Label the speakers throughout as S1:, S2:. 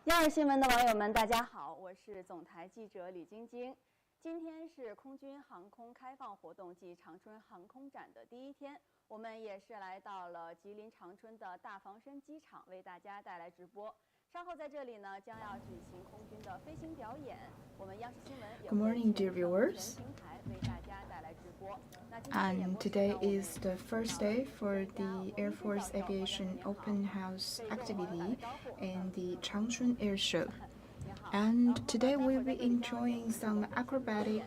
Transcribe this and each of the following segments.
S1: 央视新闻的网友们，大家好，我是总台记者李晶晶。今天是空军航空开放活动暨长春航空展的第一天，我们也是来到了吉林长春的大房山机场，为大家带来直播。稍后在这里呢，将要举行空军的飞行表演。我们央视新闻也
S2: Good morning, dear viewers.
S1: 全平台为大家带来直播。
S2: And today is the first day for the Air Force Aviation Open House activity in the Changchun Air Show. And today we'll be enjoying some acrobatic,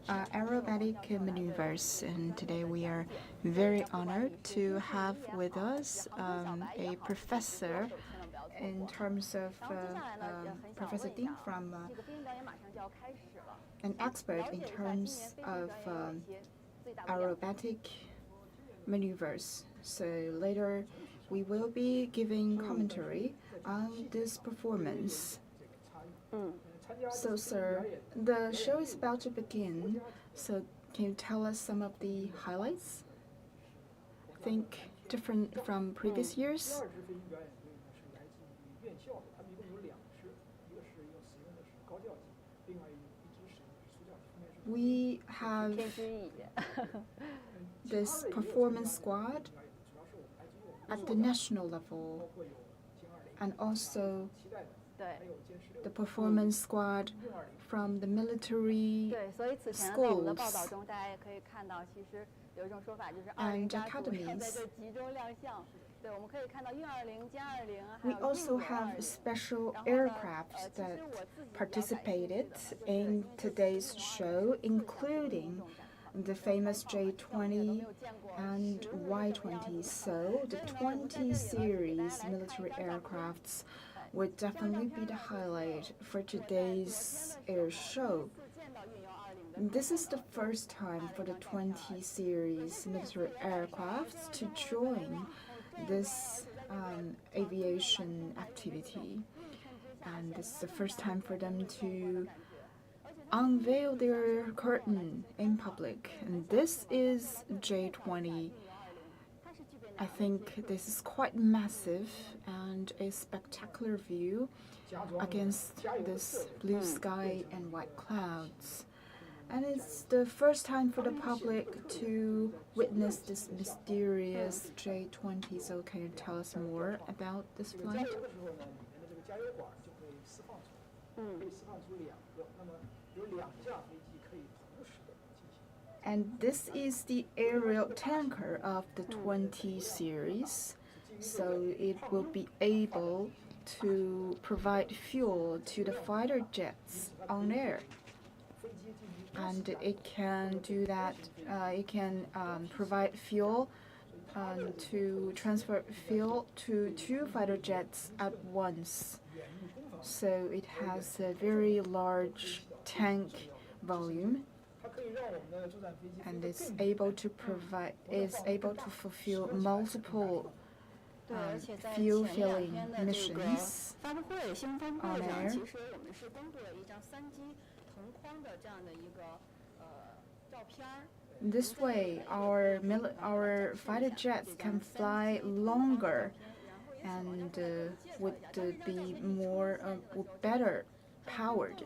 S2: aerobatic maneuvers. And today we are very honored to have with us a professor in terms of Professor Ding from an expert in terms of aerobatic maneuvers. So later we will be giving commentary on this performance. So sir, the show is about to begin, so can you tell us some of the highlights? I think different from previous years. We have this performance squad at the national level, and also the performance squad from the military schools and academies. We also have special aircraft that participated in today's show, including the famous J-20 and Y-20. So the 20 series military aircrafts would definitely be the highlight for today's air show. This is the first time for the 20 series military aircrafts to join this aviation activity, and this is the first time for them to unveil their curtain in public. And this is J-20. I think this is quite massive and a spectacular view against this blue sky and white clouds. And it's the first time for the public to witness this mysterious J-20. So can you tell us more about this flight? And this is the aerial tanker of the 20 series. So it will be able to provide fuel to the fighter jets on air. And it can do that, it can provide fuel to transfer fuel to 2 fighter jets at once. So it has a very large tank volume, and it's able to fulfill multiple fuel filling missions on air. This way, our fighter jets can fly longer and would be better powered.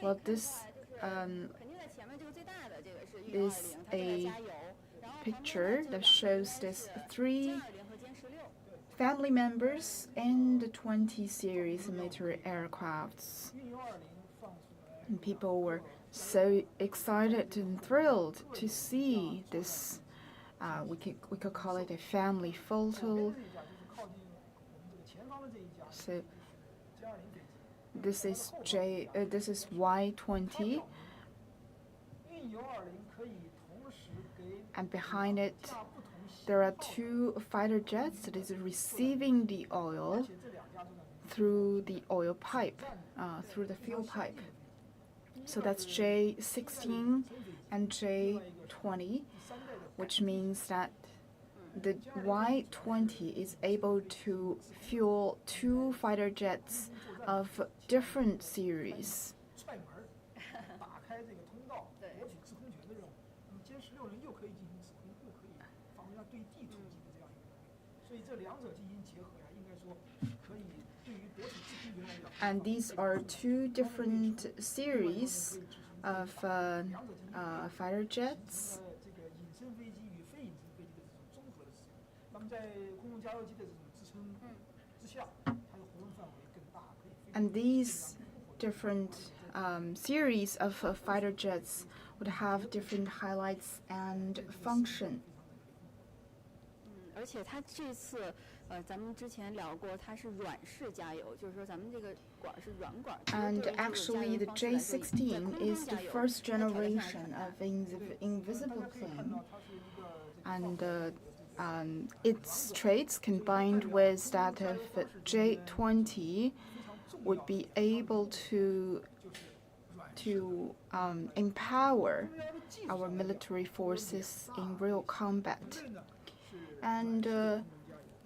S2: Well, this is a picture that shows these 3 family members in the 20 series military aircrafts. And people were so excited and thrilled to see this. We could call it a family photo. So this is Y-20, and behind it there are 2 fighter jets that is receiving the oil through the oil pipe, through the fuel pipe. So that's J-16 and J-20, which means that the Y-20 is able to fuel 2 fighter jets of different series. And these are two different series of fighter jets. And these different series of fighter jets would have different highlights and function.
S1: 而且它这次咱们之前聊过，它是软式加油，就是说咱们这个管是软管。
S2: And actually, the J-16 is the first generation of invisible plane, and its traits combined with that of J-20 would be able to empower our military forces in real combat. And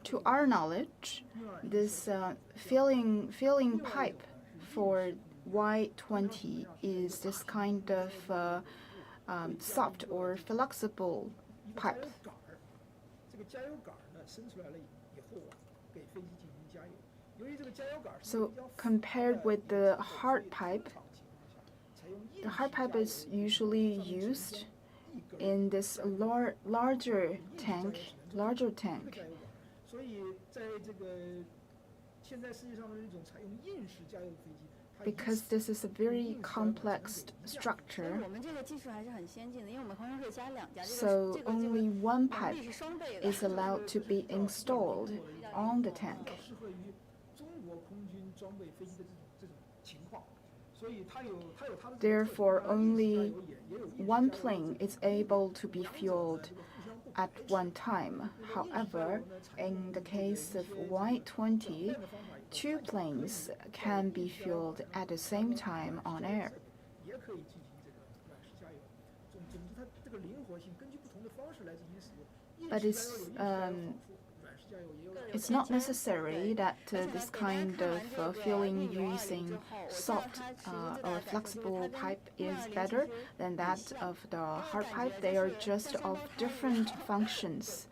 S2: to our knowledge, this filling pipe for Y-20 is this kind of soft or flexible pipe. So compared with the hard pipe is usually used in this larger tank. Because this is a very complex structure, so only one pipe is allowed to be installed on the tank. Therefore, only one plane is able to be fueled at one time. However, in the case of Y-20, two planes can be fueled at the same time on air. But it's not necessary that this kind of fueling using soft or flexible pipe is better than that of the hard pipe. They are just of different functions.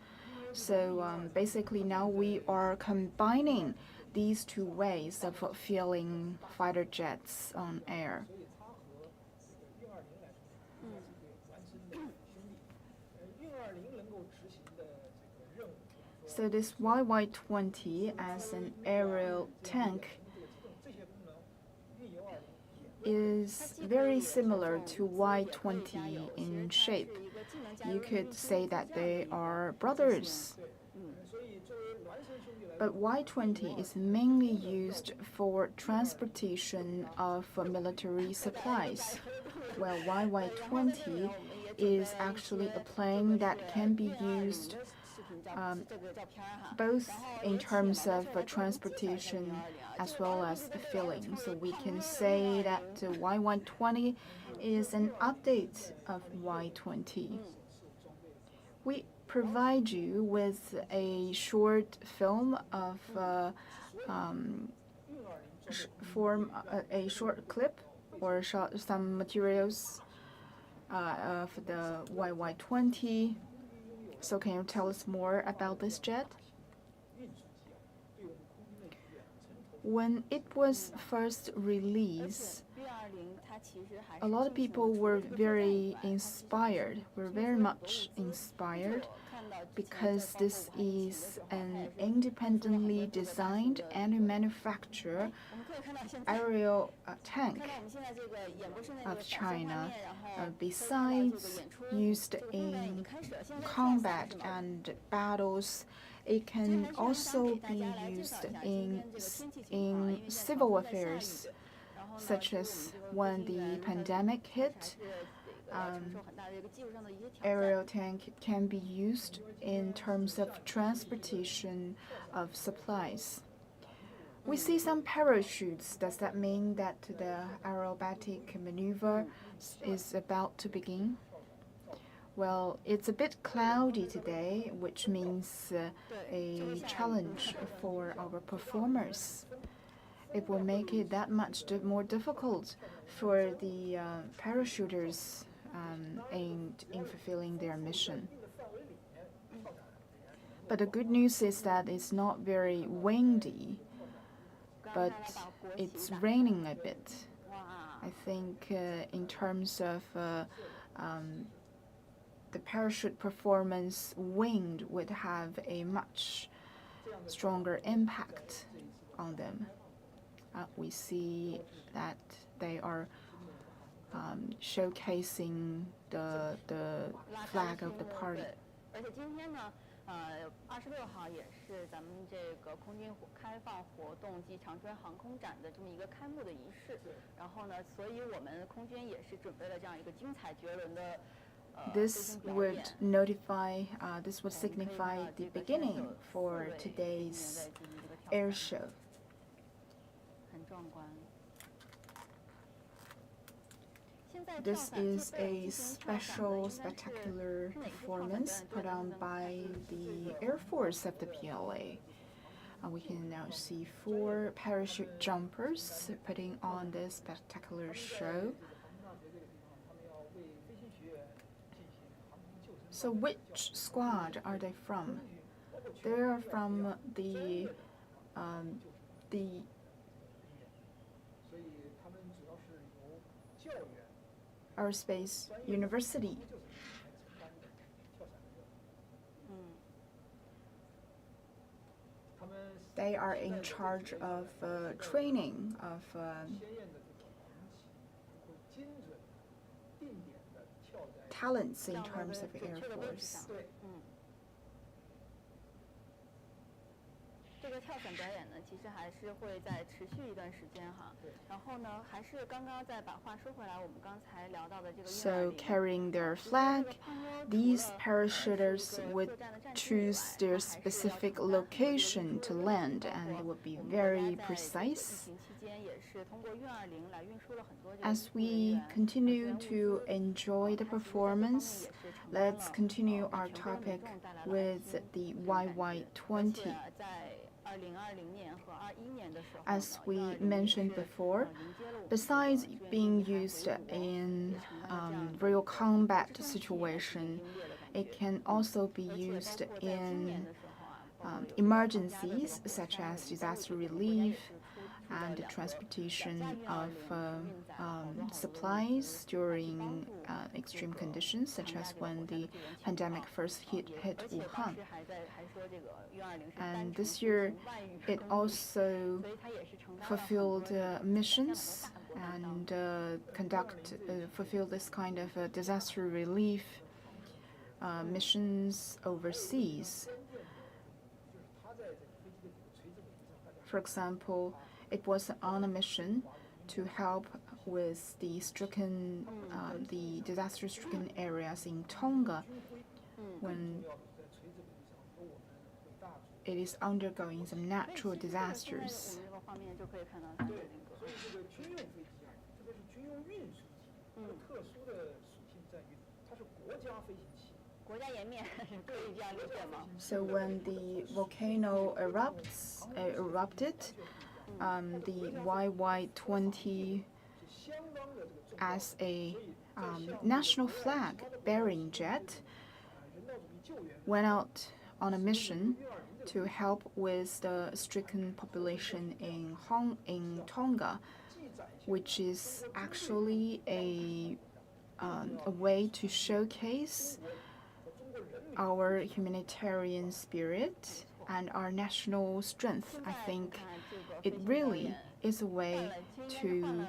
S2: So basically now we are combining these two ways of fueling fighter jets on air. So this YY-20 as an aerial tank is very similar to Y-20 in shape. You could say that they are brothers. But Y-20 is mainly used for transportation of military supplies, while YY-20 is actually a plane that can be used both in terms of transportation as well as filling. So we can say that Y120 is an update of Y20. We provide you with a short film of a short clip or some materials of the YY20. So can you tell us more about this jet? When it was first released, a lot of people were very much inspired, because this is an independently designed and manufactured aerial tank of China. Besides used in combat and battles, it can also be used in civil affairs, such as when the pandemic hit. Aerial tank can be used in terms of transportation of supplies. We see some parachutes. Does that mean that the aerobatic maneuver is about to begin? Well, it's a bit cloudy today, which means a challenge for our performers. It will make it that much more difficult for the parachuters in fulfilling their mission. But the good news is that it's not very windy. but it's raining a bit. I think in terms of the parachute performance, wind would have a much stronger impact on them. We see that they are showcasing the flag of the party.
S1: 26号也是咱们这个空军开放活动暨长春航空展的这么一个开幕的仪式。然后呢，所以我们空军也是准备了这样一个精彩绝伦的。
S2: This would notify, this would signify the beginning for today's air show.
S1: 很壮观。
S2: This is a special, spectacular performance put on by the Air Force of the PLA. We can now see 4 parachute jumpers putting on this spectacular show. So which squad are they from? They are from the Aerospace University. They are in charge of training of talents in terms of Air Force.
S1: 这个跳伞表演呢，其实还是会再持续一段时间哈。然后呢，还是刚刚再把话说回来，我们刚才聊到的这个。
S2: So carrying their flag, these parachuters would choose their specific location to land, and would be very precise. As we continue to enjoy the performance, let's continue our topic with the YY-20. As we mentioned before, besides being used in real combat situation, it can also be used in emergencies such as disaster relief and the transportation of supplies during extreme conditions, such as when the pandemic first hit Wuhan. And this year, it also fulfilled missions and fulfilled this kind of disaster relief missions overseas. For example, it was on a mission to help with the disaster-stricken areas in Tonga when it is undergoing some natural disasters. So when the volcano erupted, the YY-20 as a national flag bearing jet went out on a mission to help with the stricken population in Tonga, which is actually a way to showcase our humanitarian spirit and our national strength. I think it really is a way to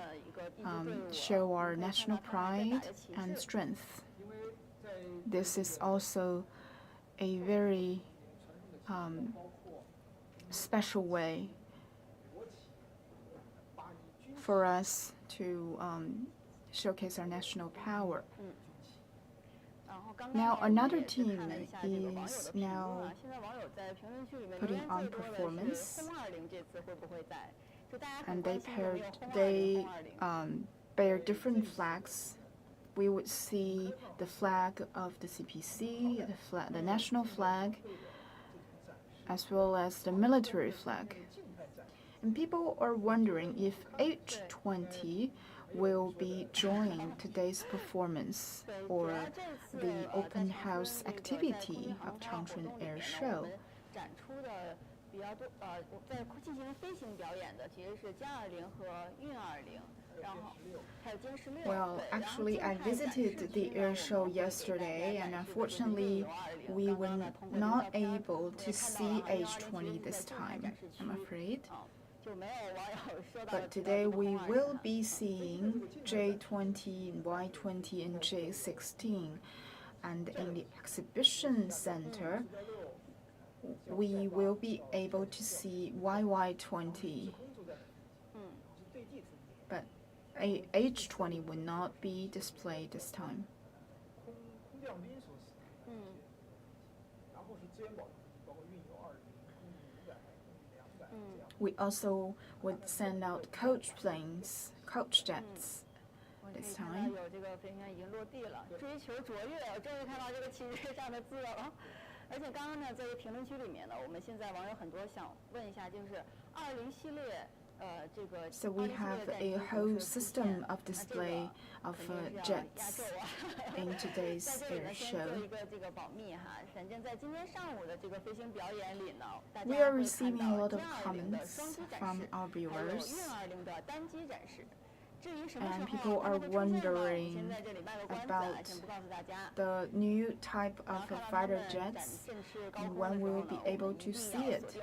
S2: show our national pride and strength. This is also a very special way for us to showcase our national power. Now another team is now putting on performance, and they bear different flags. We would see the flag of the CPC, the national flag, as well as the military flag. And people are wondering if H-20 will be joining today's performance or the open house activity of Changchun Air Show.
S1: 比较多在进行飞行表演的其实是歼20和运20。
S2: Well, actually, I visited the air show yesterday, and unfortunately, we were not able to see H20 this time, I'm afraid. But today we will be seeing J20, Y20, and J16. And in the exhibition center, we will be able to see YY20. But H20 will not be displayed this time. We also would send out coach planes, coach jets this time. So we have a whole system of display of jets in today's air show. We are receiving a lot of comments from our viewers, and people are wondering about the new type of fighter jets and when we will be able to see it.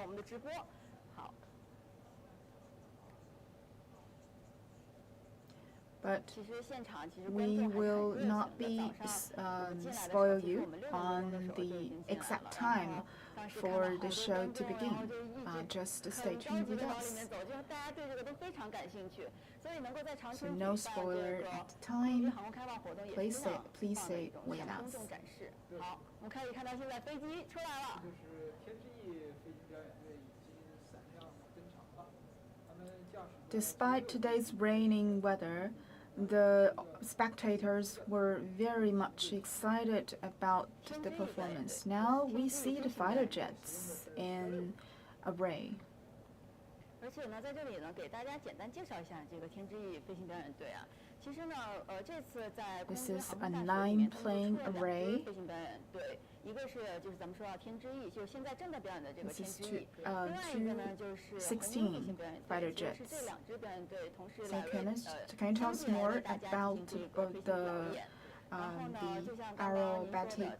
S2: But we will not be spoil you on the exact time for the show to begin. Just stay tuned with us. So no spoiler at the time. Please stay with us. Despite today's raining weather, the spectators were very much excited about the performance. Now we see the fighter jets in array. This is a 9-plane array. This is two 16 fighter jets. So can you tell us more about the aerobatic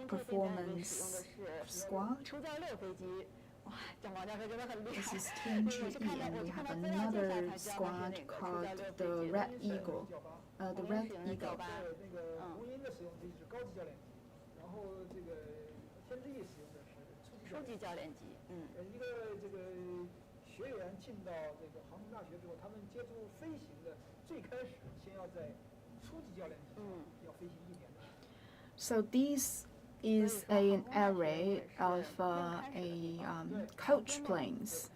S2: performance squad? This is Changchun, and we have another squad called the Red Eagle. The Red Eagle. So this is an array of coach planes.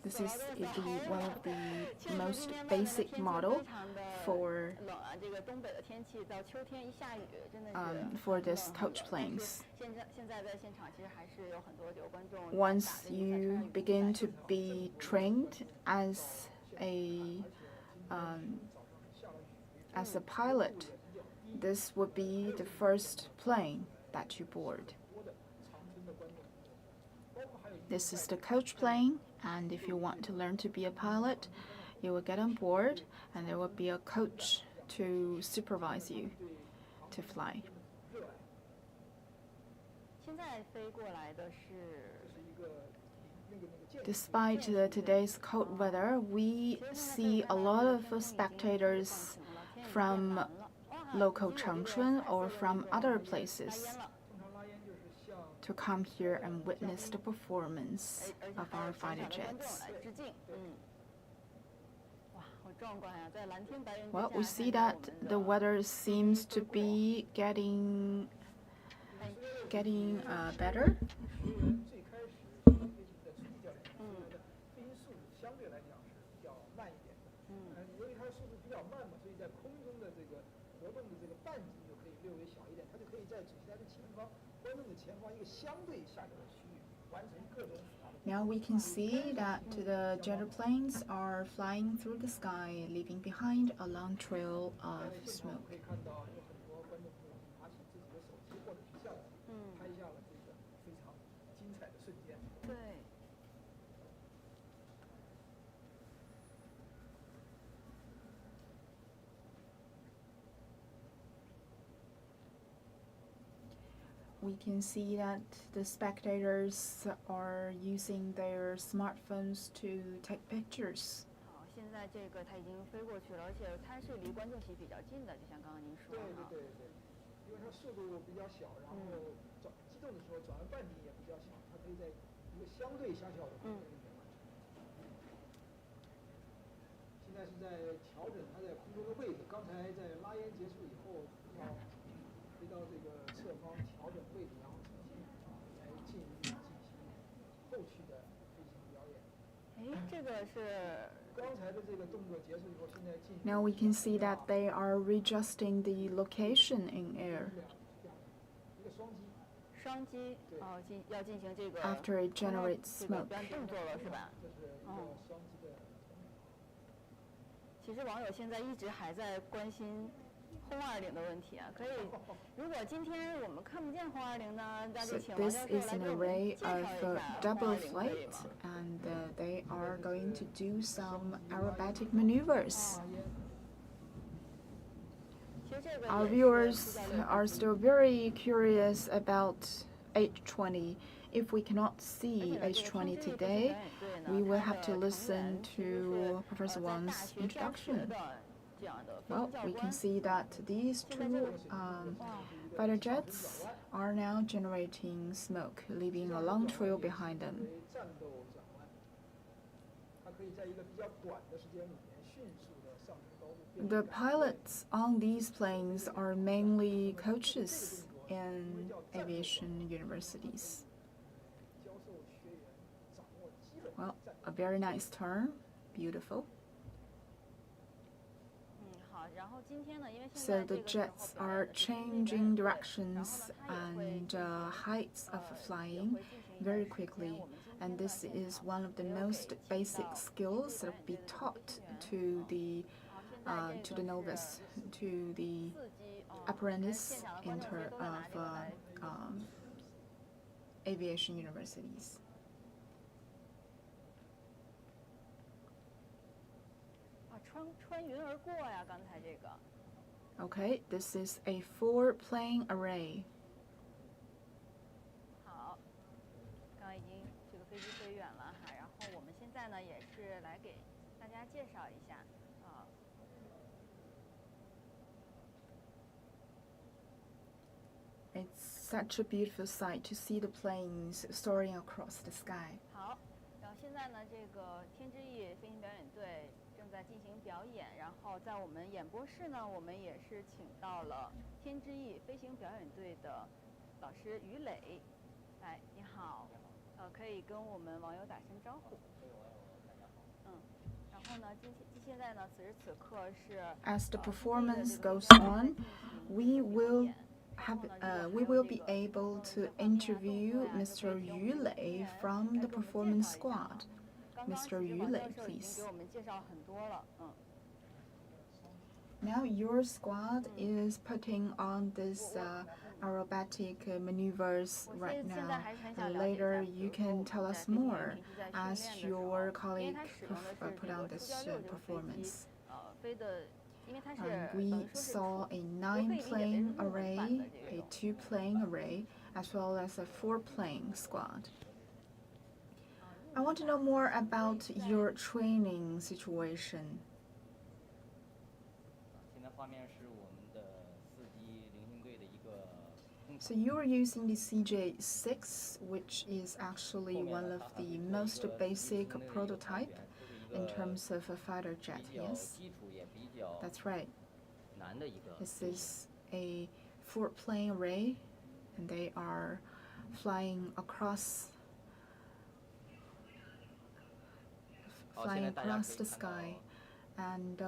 S2: This is one of the most basic model for this coach planes. Once you begin to be trained as a pilot, this would be the first plane that you board. This is the coach plane, and if you want to learn to be a pilot, you will get on board, and there will be a coach to supervise you to fly. Despite today's cold weather, we see a lot of spectators from local Changchun or from other places to come here and witness the performance of our fighter jets. Well, we see that the weather seems to be getting better. Now we can see that the jet planes are flying through the sky, leaving behind a long trail of smoke. We can see that the spectators are using their smartphones to take pictures.
S1: 现在这个它已经飞过去了，而且它是离观众席比较近的，就像刚刚您说的。对，因为它速度比较小，然后机动的时候转弯半径也比较小，它可以在一个相对狭小的空间里面完成。现在是在调整它在空中的位置，刚才在拉烟结束以后，要飞到这个侧方调整位置，然后重新来进行后续的飞行表演。这个是。
S2: Now we can see that they are readjusting the location in air. After it generates smoke.
S1: 其实网友现在一直还在关心轰20的问题啊，可以，如果今天我们看不见轰20呢，那就请王教授来给我们介绍一下
S2: double flight, and they are going to do some aerobatic maneuvers. Our viewers are still very curious about H20. If we cannot see H20 today, we will have to listen to Professor Wang's introduction. Well, we can see that these two fighter jets are now generating smoke, leaving a long trail behind them. The pilots on these planes are mainly coaches in aviation universities. Well, a very nice turn, beautiful. So the jets are changing directions and heights of flying very quickly, and this is one of the most basic skills that will be taught to the novice, to the apprentice of aviation universities. Okay, this is a 4-plane array.
S1: 好，刚刚已经这个飞机飞远了哈，然后我们现在呢也是来给大家介绍一下啊。
S2: It's such a beautiful sight to see the planes soaring across the sky.
S1: 好，然后现在呢，这个天之翼飞行表演队正在进行表演，然后在我们演播室呢，我们也是请到了天之翼飞行表演队的老师于磊。哎，你好，可以跟我们网友打声招呼。然后呢，现在呢，此时此刻是。
S2: As the performance goes on, we will be able to interview Mr. Yu Lei from the performance squad. Mr. Yu Lei, please. Now your squad is putting on this aerobatic maneuvers right now. And later you can tell us more as your colleague put on this performance. And we saw a 9-plane array, a 2-plane array, as well as a 4-plane squad. I want to know more about your training situation. So you are using the CJ6, which is actually one of the most basic prototype in terms of a fighter jet, yes? That's right. This is a 4-plane array, and they are flying across the sky, and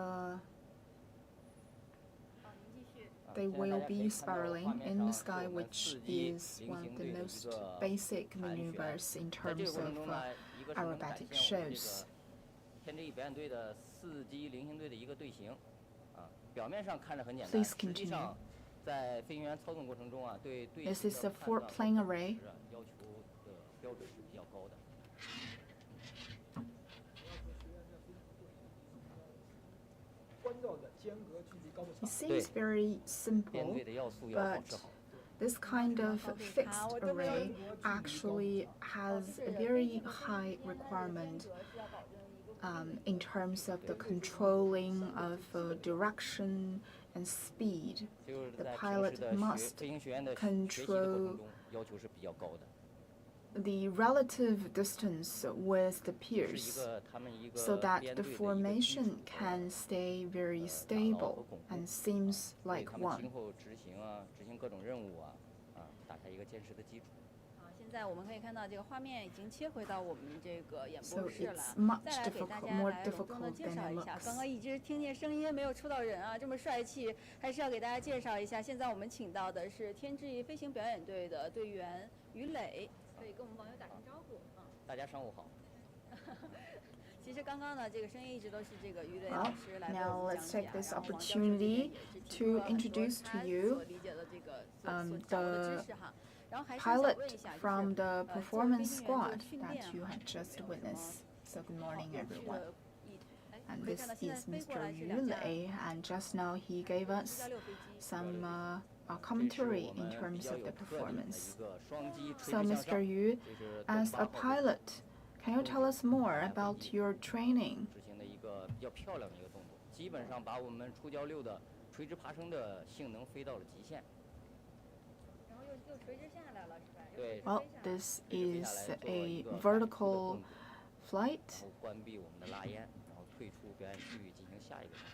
S2: they will be spiraling in the sky, which is one of the most basic maneuvers in terms of aerobatic shows.
S3: 天之翼表演队的4机零星队的一个队形，表面上看着很简单，
S2: Please
S3: 实际
S2: continue.
S3: 上在飞行员操纵过程中对队
S2: This
S3: 形
S2: is
S3: 的
S2: a
S3: 判断
S2: 4-plane array.
S3: 要求的标准是比较高的。
S2: It seems very simple, but this kind of fixed array actually has a very high requirement in terms of the controlling of direction and speed.
S3: 就是
S2: The
S3: 在
S2: pilot
S3: 平时的
S2: must
S3: 飞行学员的学习的过
S2: control
S3: 程中，要求是比较高的。
S2: the relative distance with the
S3: 是一
S2: peers
S3: 个他们一个
S2: so that
S3: 编
S2: the
S3: 队的一个基础
S2: formation can stay very stable and seems
S3: 为
S2: like
S3: 他们
S2: one.
S3: 今后执行各种任务打开一个坚实的基础。
S1: 现在我们可以看到这个画面已经切回到我们这个演
S2: So
S1: 播室了。
S2: it's much
S1: 再来给大
S2: difficult,
S1: 家
S2: more
S1: 来隆重的
S2: difficult
S1: 介
S2: than
S1: 绍
S2: it
S1: 一下，
S2: looks.
S1: 刚刚一直听见声音没有出到人啊，这么帅气，还是要给大家介绍一下。现在我们请到的是天之翼飞行表演队的队员于磊，可以跟我们网友打声招呼啊。
S3: 大家上午好。
S1: 其实刚刚呢，这个声音一直都是这个于磊
S2: Well,
S1: 老师来为
S2: now
S1: 我们
S2: let's
S1: 讲
S2: take
S1: 解，
S2: this
S1: 然后王教授这边
S2: opportunity
S1: 也是提供
S2: to
S1: 了很多
S2: introduce
S1: 他
S2: to you
S1: 所理解的这个所掌握的知识哈。 然后还是想
S2: pilot
S1: 问一下，
S2: from
S1: 就是
S2: the
S1: 作为飞
S2: performance
S1: 行员
S2: squad
S1: 这个训
S2: that
S1: 练
S2: you
S1: 哈
S2: had just
S1: 有什么
S2: witnessed. So good morning,
S1: 有趣
S2: everyone.
S1: 的哎，
S2: And
S1: 可以
S2: this
S1: 看到现在
S2: is
S1: 飞过
S2: Mr.
S1: 来是
S2: Yu
S1: 两架
S2: Lei, and just now he gave
S1: 7
S2: us
S1: 加6飞机。
S2: some
S3: 这是
S2: commentary
S3: 我
S2: in
S3: 们比
S2: terms
S3: 较
S2: of
S3: 有
S2: the
S3: 特点的一
S2: performance.
S3: 个双机垂
S2: So,
S3: 直向
S2: Mr.
S3: 上，
S2: Yu,
S3: 这是
S2: as
S3: 东
S2: a
S3: 八号飞机
S2: pilot, can you tell us more about your training?
S3: 执行的一个比较漂亮的一个动作，基本上把我们触礁6的垂直爬升的性能飞到了极限。
S1: 然后又垂直下来了，是吧？
S3: 对，
S2: Well, this is a vertical flight.
S3: 然后关闭我们的拉烟，然后退出表演区域进行下一个动作。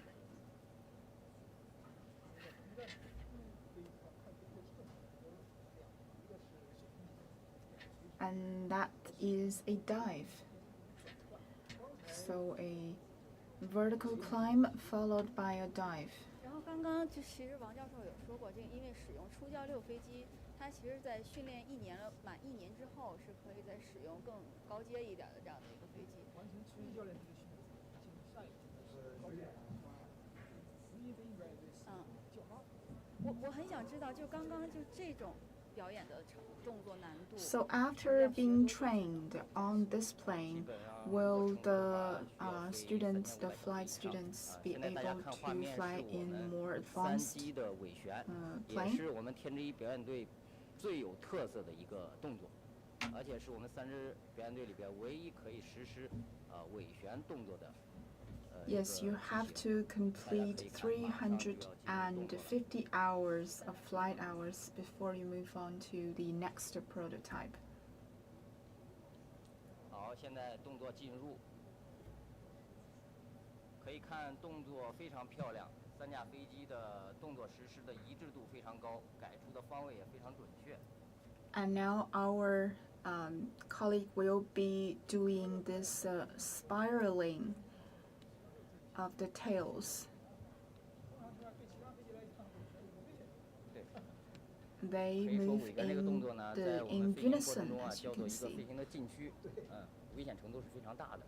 S2: And that is a dive. So a vertical climb followed by a dive.
S1: 然后刚刚其实王教授有说过，这个因为使用初教6飞机，它其实在训练满1年之后，是可以再使用更高阶一点的这样的一个飞机。完成初级教练这个训练，进入下一个我很想知道，就刚刚就这种表演的动作难度。
S2: So after being trained on this plane, will the students, the flight students, be
S3: 现在大家
S2: able
S3: 看画
S2: to
S3: 面
S2: fly
S3: 是我
S2: in
S3: 们
S2: more
S3: 3
S2: advanced
S3: 机的尾旋，也
S2: plane?
S3: 是我们天之翼表演队最有特色的一个动作，而且是我们3支表演队里边唯一可以实施尾旋动作的。
S2: Yes, you have to complete 350 hours of flight hours before you move on to the next prototype.
S3: 好，现在动作进入，可以看动作非常漂亮，3架飞机的动作实施的一致度非常高，改出的方位也非常准确。
S2: And now our colleague will be doing this spiraling of the tails. They
S3: 可以说
S2: move
S3: 尾旋这个动作呢，在我
S2: in
S3: 们飞行过程
S2: unison,
S3: 中
S2: as you
S3: 叫做
S2: can
S3: 一个
S2: see.
S3: 飞行的禁区，危险程度是非常大的。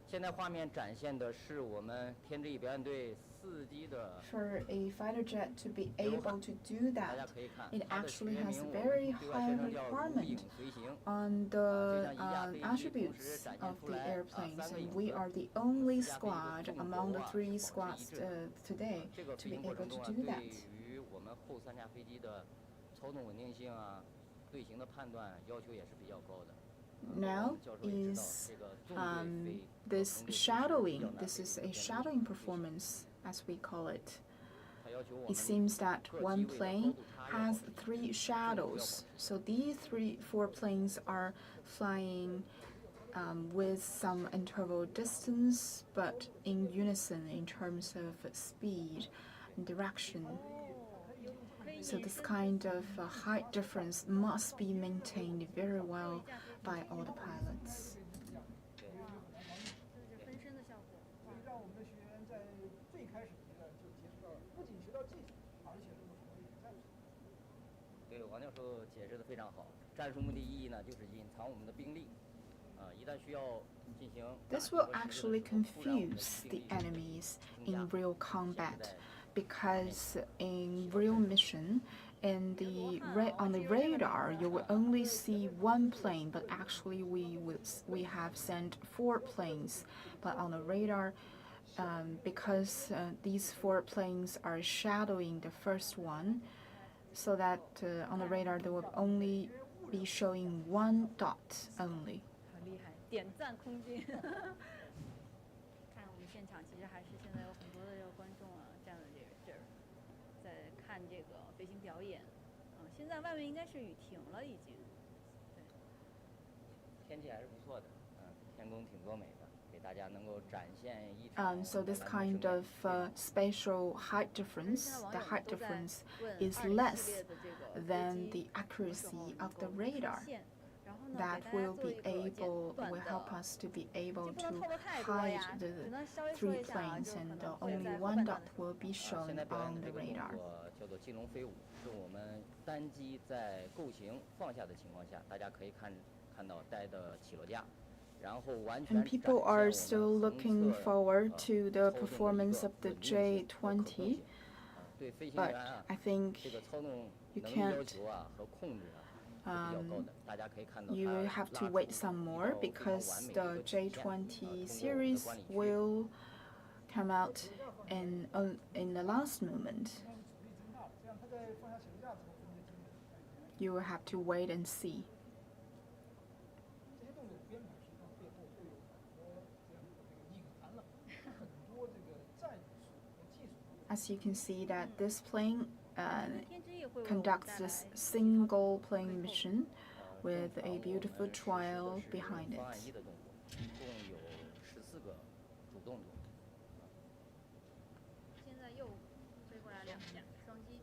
S3: 现在画面展现的是我们天之翼表演队4机的，
S2: For a fighter jet to be able to do
S3: 大家
S2: that,
S3: 可以看
S2: it
S3: 它的
S2: actually
S3: 学
S2: has
S3: 名
S2: a
S3: 我
S2: very
S3: 们对外
S2: high
S3: 宣称叫如
S2: requirement
S3: 影随形。
S2: on
S3: 就
S2: the
S3: 像一架飞机同
S2: attributes
S3: 时展
S2: of
S3: 现出
S2: the
S3: 来
S2: airplanes,
S3: 3个
S2: and
S3: 影
S2: we
S3: 子
S2: are the only
S3: 加上一
S2: squad
S3: 个纵
S2: among the
S3: 轴
S2: 3
S3: 保持
S2: squads
S3: 一致。
S2: today
S3: 这个
S2: to
S3: 飞
S2: be
S3: 行过
S2: able
S3: 程
S2: to
S3: 中
S2: do
S3: 对
S2: that.
S3: 于我们后3架飞机的操纵稳定性队形的判断要求也是比较高的。
S2: Now
S3: 教授也知道
S2: is
S3: 这个纵队飞
S2: this
S3: 同队飞是比较
S2: shadowing.
S3: 难
S2: This
S3: 的
S2: is
S3: 一
S2: a
S3: 个
S2: shadowing performance, as we call it.
S3: 它要求我
S2: It
S3: 们
S2: seems that
S3: 各
S2: one
S3: 机位的高
S2: plane
S3: 度差要保
S2: has
S3: 持
S2: 3 shadows. So these 4 planes are flying with some interval distance, but in unison in terms of speed and direction. So this kind of height difference must be maintained very well by all the pilots.
S1: 这是分身的效果。
S4: 让我们的学员在最开始阶段就接触到，不仅学到技术，而且能够从
S3: 非常好。战术目的意义呢，就是隐藏我们的兵力。一旦需要进行
S2: This will actually confuse the enemies in real combat, because in real mission, on the radar, you will only see one plane, but actually we have sent 4 planes. But on the radar, because these 4 planes are shadowing the first one, so that on the radar they will only be showing 1 dot only.
S1: 很厉害，点赞空军。看我们现场，其实还是现在有很多的这个观众啊，站在这儿，在看这个飞行表演。现在外面应该是雨停了，已经。对。
S3: 天气还是不错的，天空挺多美的，给大家能够展现一场。
S2: So this kind of spatial height difference, the height difference is less than the accuracy of the radar. That will help us to be able to hide the 3 planes, and only 1 dot will be shown on the radar.
S3: 叫做金龙飞舞，是我们单机在构型放下的情况下，大家可以看到带的起落架。
S2: And people are still looking forward to the performance of the J-20, but I think you can't. You have to wait some more, because the J-20 series will come out in the last moment. You will have to wait and see. As you can see that this plane conducts this single plane mission with a beautiful trial behind it.
S1: 现在又飞过来2架双机。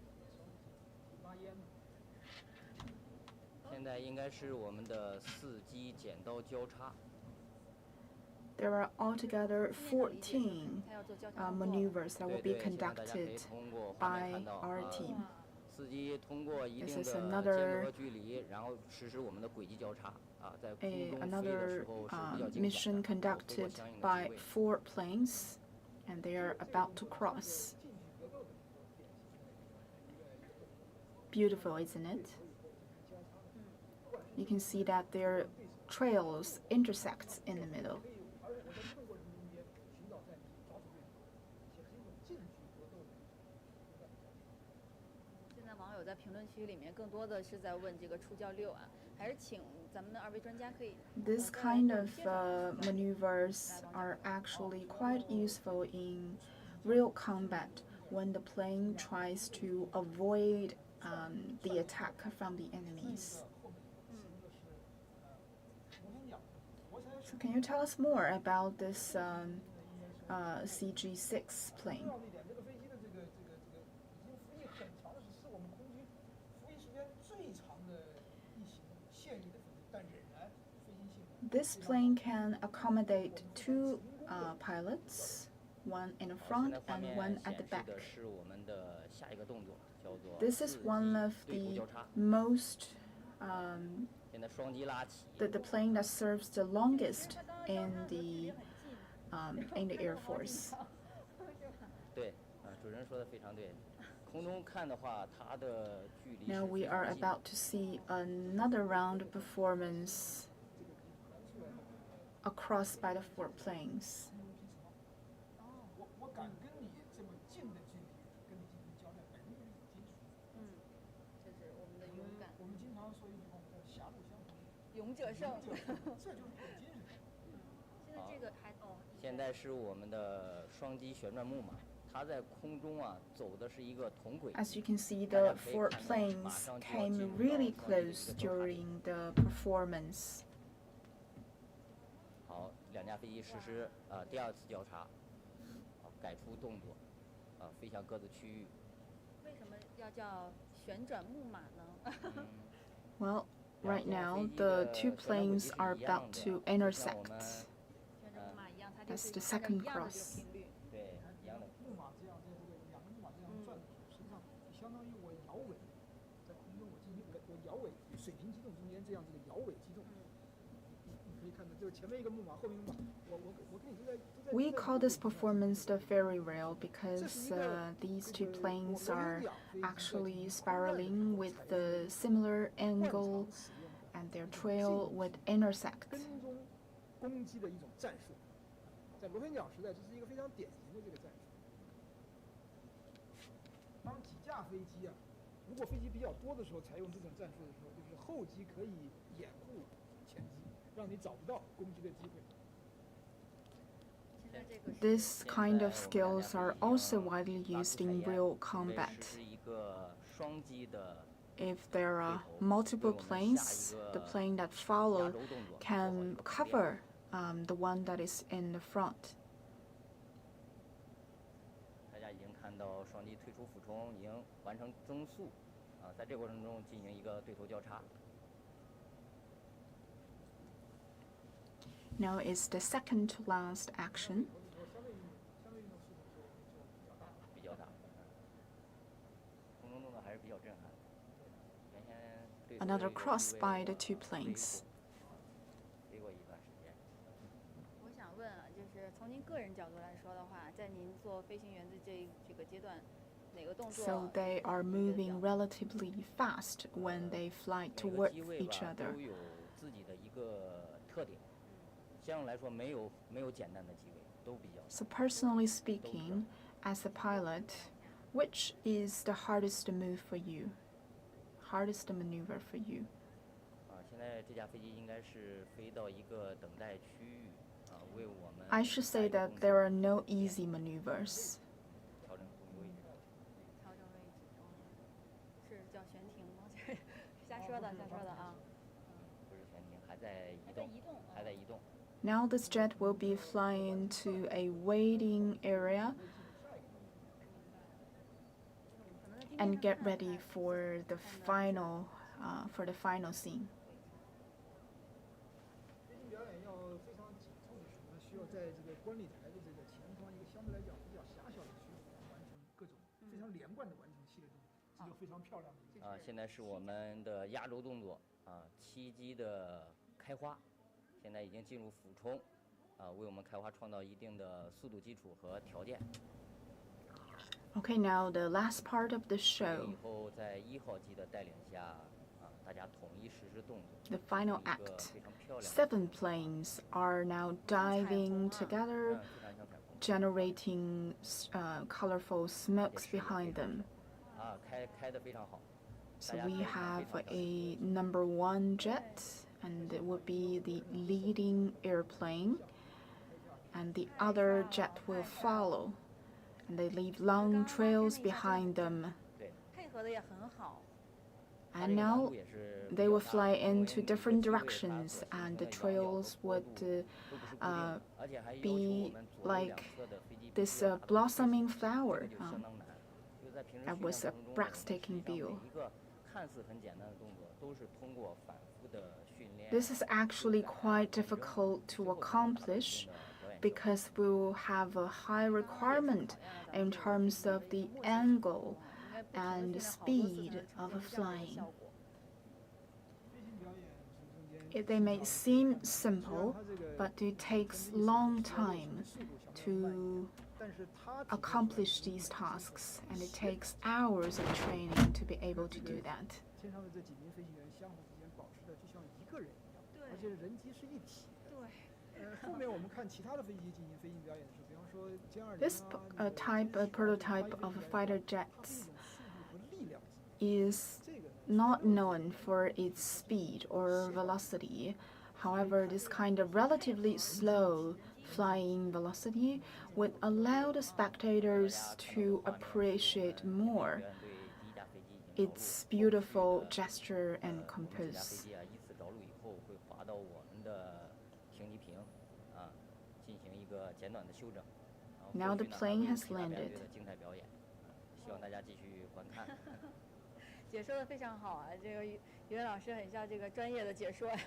S3: 现在应该是我们的4机剪刀交叉。
S2: There are altogether 14 maneuvers that will be conducted by our team. This is another mission conducted by 4 planes, and they are about to cross. Beautiful, isn't it? You can see that their trails intersect in the middle.
S1: 在评论区里面更多的是在问这个出教6啊，还是请咱们的2位专家可以。
S2: This kind of maneuvers are actually quite useful in real combat when the plane tries to avoid the attack from the enemies. So can you tell us more about this CG6 plane? This plane can accommodate 2 pilots, one in the front and one at the back. This is one of the most the plane that serves the longest in the Air Force. Now we are about to see another round of performance across by the 4 planes. As you can see, the 4 planes came really close during the performance.
S3: 2架飞机实施第2次交叉，改出动作，飞向各自区域。
S1: 为什么要叫旋转木马呢？
S2: Well, right now the 2 planes are about to intersect. That's the second cross. We call this performance the fairy rail because these two planes are actually spiraling with the similar angle and their trail would intersect.
S4: 攻击的一种战术，在螺旋桨时代，这是一个非常典型的这个战术。当几架飞机啊，如果飞机比较多的时候，采用这种战术的时候，就是后机可以掩护前机，让你找不到攻击的机会。
S2: This kind of skills are also widely used in real combat. If there are multiple planes, the plane that follow can cover the one that is in the front.
S3: 大家已经看到双机退出俯冲，已经完成增速，在这个过程中进行一个对头交叉。
S2: Now is the second to last action.
S3: 比较大，空中动作还是比较震撼。
S2: Another cross by the two planes.
S3: 飞过一段时间。
S1: 我想问啊，就是从您个人角度来说的话，在您做飞行员的这个阶段，哪个动作
S2: So they are moving relatively fast when they fly toward each other.
S3: 都有自己的一个特点，相对来说没有简单的机位，都比较。
S2: So personally speaking, as a pilot, which is the hardest move for you? Hardest maneuver for you?
S3: 现在这架飞机应该是飞到一个等待区域，为我们。
S2: I should say that there are no easy maneuvers.
S3: 调整空位置。
S1: 调整位置，是叫悬停吗？是瞎说的啊。
S3: 不是悬停，还在移动，还在移动。
S2: Now this jet will be flying to a waiting area and get ready for the final scene.
S4: 飞行表演要非常紧凑的时候，需要在这个观礼台的这个前方一个相对来讲比较狭小的区域，完成各种非常连贯的完成系列动作，这就非常漂亮的一个。
S3: 现在是我们的压轴动作7机的开花，现在已经进入俯冲，为我们开花创造一定的速度基础和条件。
S2: Okay, now the last part of the show.
S3: 以后在1号机的带领下，大家统一实施动作。
S2: The final act. 7 planes are now diving together, generating colorful smokes behind them.
S3: 开得非常好。
S2: So we have a number 1 jet, and it would be the leading airplane, and the other jet will follow. And they leave long trails behind them. And now they will fly into different directions, and the trails would be like this blossoming flower. That was a breathtaking view. This is actually quite difficult to accomplish, because we will have a high requirement in terms of the angle and speed of flying. They may seem simple, but it takes long time to accomplish these tasks, and it takes hours of training to be able to do that.
S4: 天上的这几名飞行员相互之间保持的就像一个人一样，而且人机是一体的。后面我们看其他的飞机进行飞行表演的时候，比方说歼20
S2: This prototype of fighter jets is not known for its speed or velocity. However, this kind of relatively slow flying velocity would allow the spectators to appreciate more its beautiful gesture and compose. Now the plane has landed.
S3: 希望大家继续观看。
S1: 解说的非常好啊，这个于文老师很像这个专业的解说呀。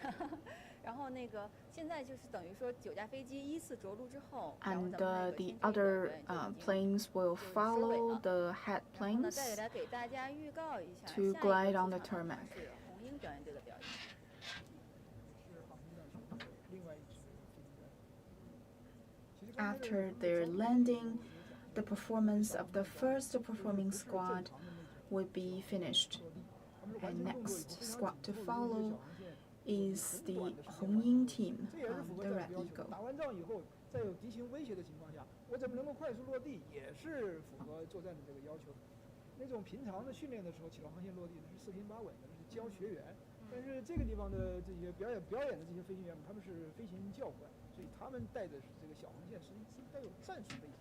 S1: 然后现在就是等于说9架飞机依次着陆之后，
S2: and the other planes will follow the head planes
S1: 再给大家预告一下
S2: to glide on the tarmac.
S1: 是红鹰表演队的表演。
S4: 是航空战群的另外一支
S2: After their landing, the performance of the first performing squad will be finished. And next squad to follow is the Hongying team, the Red Eagle.
S4: 打完仗以后，在有敌情威胁的情况下，我怎么能够快速落地，也是符合作战的这个要求的。那种平常的训练的时候，起落航线落地呢是四平八稳的，是教学员。但是这个地方的这些表演的这些飞行员们，他们是飞行教官，所以他们带的是这个小航线，实际是带有战术背景。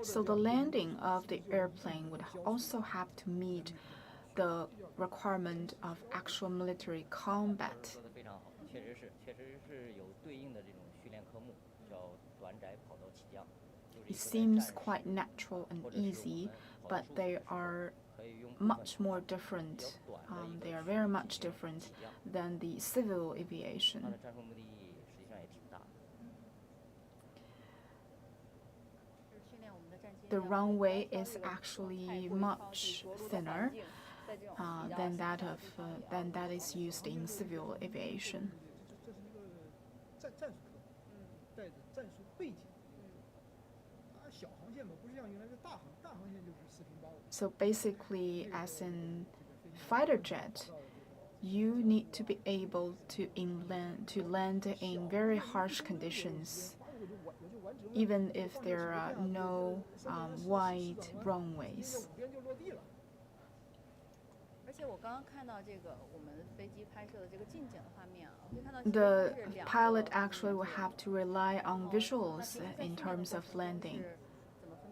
S2: So the landing of the airplane would also have to meet the requirement of actual military combat.
S3: 说得非常好，确实是有对应的这种训练科目，叫短窄跑道起降。
S2: It seems quite natural and easy, but they are much more different. They are very much different than the civil aviation.
S3: 它的战术目的实际上也挺大的。
S2: The runway is actually much thinner than that is used in civil aviation.
S4: 这是一个战术科，带着战术背景。小航线嘛，不是像原来的大航线就是四平八稳。
S2: So basically, as in fighter jet, you need to be able to land in very harsh conditions, even if there are no wide runways. The pilot actually will have to rely on visuals in terms of landing,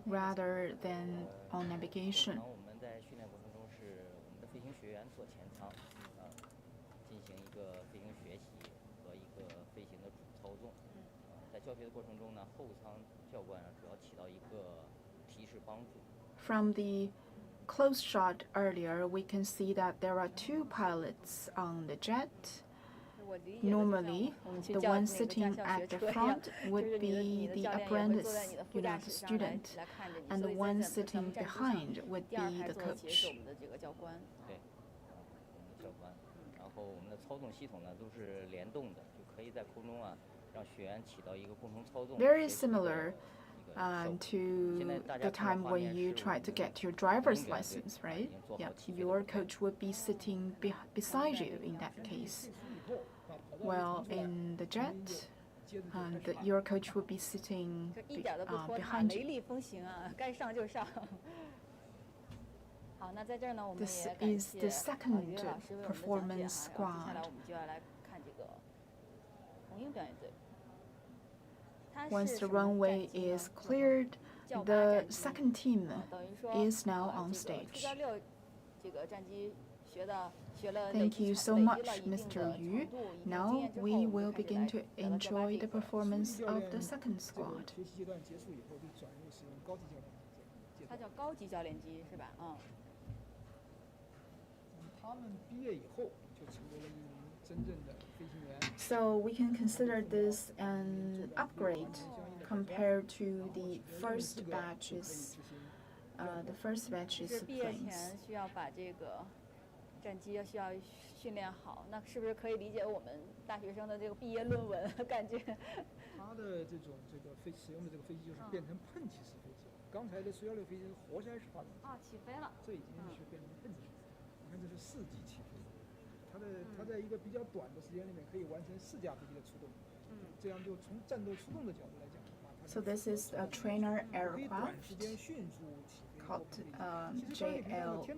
S2: rather than on navigation.
S3: 我们在训练过程中是我们的飞行学员坐前舱，进行一个飞行学习和一个飞行的主操纵。在教学的过程中呢，后舱教官主要起到一个提示帮助。
S2: From the close shot earlier, we can see that there are two pilots on the jet. Normally, the one sitting at the front would be the apprentice, the student, and the one sitting behind would be the coach.
S3: 对，我们的教官。然后我们的操纵系统呢都是联动的，就可以在空中让学员起到一个共同操纵。
S2: Very similar to the time when you try to get your driver's license, right? Yeah, your coach would be sitting beside you in that case. Well, in the jet, your coach would be sitting behind you. This is the second performance squad. Once the runway is cleared, the second team is now on stage. Thank you so much, Mr. Yu. Now we will begin to enjoy the performance of the second squad.
S4: 学习阶段结束以后，就转入使用高级教练阶段。
S1: 它叫高级教练机是吧？嗯。
S4: 他们毕业以后就成为了一名真正的飞行员。
S2: So we can consider this an upgrade compared to the first batches. The first batches of
S1: 毕业
S2: planes.
S1: 前需要把这个战机需要训练好，那是不是可以理解我们大学生的这个毕业论文？感觉。
S4: 它的这种使用的这个飞机就是变成喷气式飞机。刚才的苏116飞机是活塞式发动机。
S1: 起飞了。
S4: 这已经是变成喷气式。你看这是4级起飞，它在一个比较短的时间里面可以完成4架飞机的出动。这样就从战斗出动的角度来讲的话，
S2: So this is a trainer aircraft called JL8.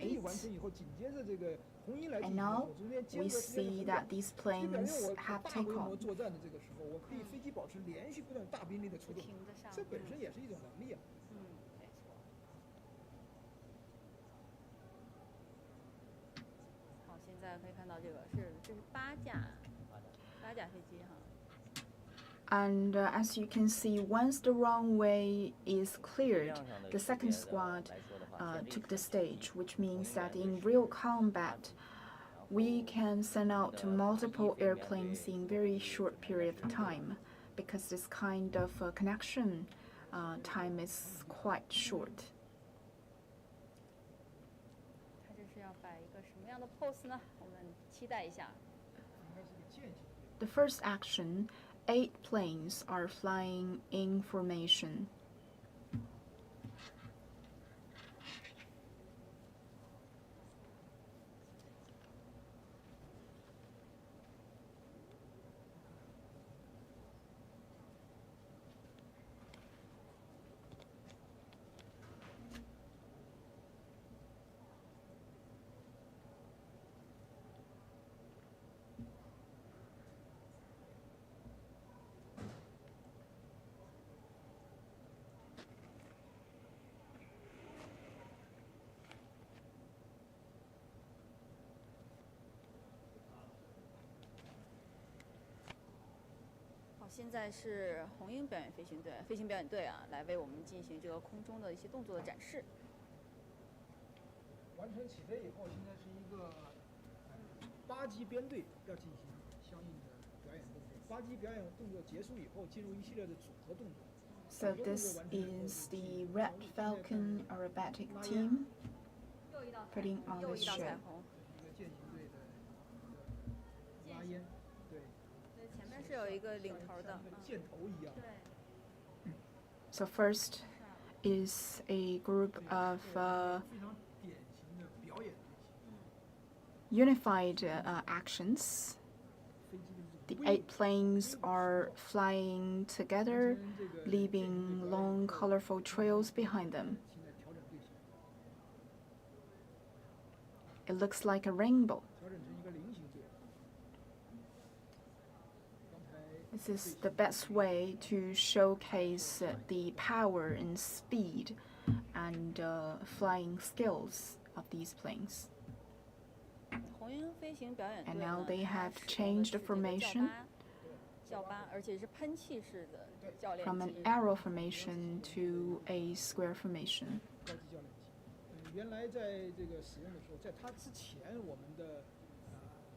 S2: And now we see that these planes have takeoff.
S4: 作战的这个时候，我可以飞机保持连续不断大兵力的出动，这本身也是一种能力啊。
S1: 没错。好，现在可以看到这是8架飞机哈。
S2: And as you can see, once the runway is cleared, the second squad took the stage, which means that in real combat, we can send out multiple airplanes in very short period of time, because this kind of connection time is quite short.
S1: 它这是要摆一个什么样的 pose 呢？我们期待一下。
S2: The first action 8 planes are flying in formation.
S1: 好，现在是红鹰表演飞行表演队啊，来为我们进行这个空中的一些动作的展示。
S4: 完成起飞以后，现在是一个8级编队要进行相应的表演动作。8级表演动作结束以后，进入一系列的组合动作。
S2: So this is the Red Falcon aerobatic team putting on the show.
S4: 一个践行队的一个拉烟，对。
S1: 前面是有一个领头的，
S4: 箭头一样。
S1: 对。
S2: So first is a group of unified actions. The 8 planes are flying together, leaving long, colorful trails behind them. It looks like a rainbow. This is the best way to showcase the power and speed and flying skills of these planes. And now they have changed the formation from an arrow formation to a square formation.
S4: 原来在这个使用的时候，在它之前，我们的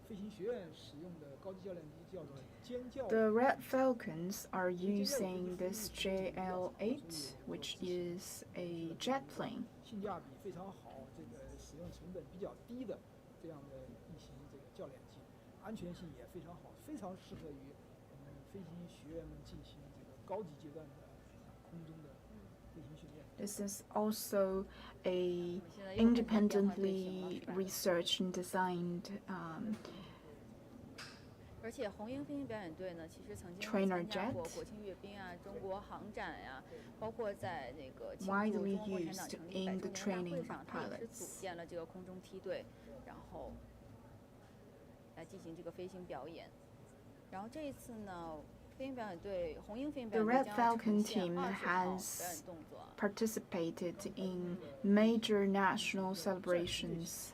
S4: 飞行学院使用的高级教练机叫做尖叫。
S2: The Red Falcons are using this JL8, which is a jet plane.
S4: 性价比非常好，这个使用成本比较低的这样的一型这个教练机，安全性也非常好，非常适合于我们飞行学员们进行这个高级阶段的空中的飞行训练。
S2: This is also a independently researched and designed trainer jet, widely used in the training of pilots.
S1: 然后这一次呢，飞行表演队红鹰飞行表
S2: The
S1: 演
S2: Red
S1: 队将
S2: Falcon
S1: 呈现
S2: team
S1: 20号表
S2: has
S1: 演动作。
S2: participated in major national celebrations,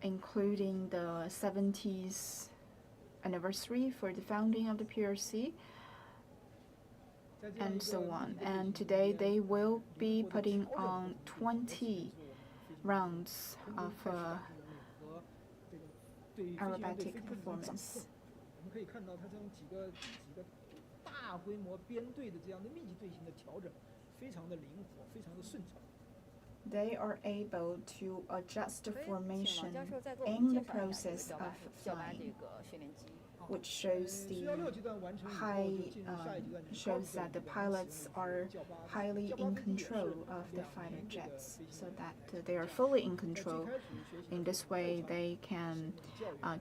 S2: including the 70th anniversary for the founding of the PRC, and so on. And today they will be putting on 20 rounds of aerobatic performance.
S4: 我们可以看到它这种几个大规模编队的这样的密集队形的调整，非常的灵活，非常的顺畅。
S2: They are able to adjust the formation in the process of flying, which shows that the pilots are highly in control of the fighter jets, so that they are fully in control. In this way, they can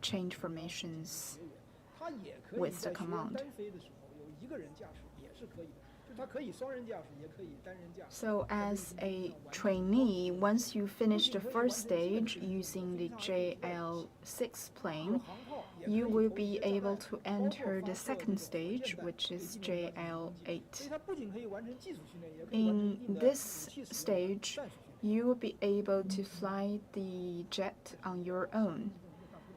S2: change formations with the command. So as a trainee, once you finish the first stage using the JL6 plane, you will be able to enter the second stage, which is JL8. In this stage, you will be able to fly the jet on your own,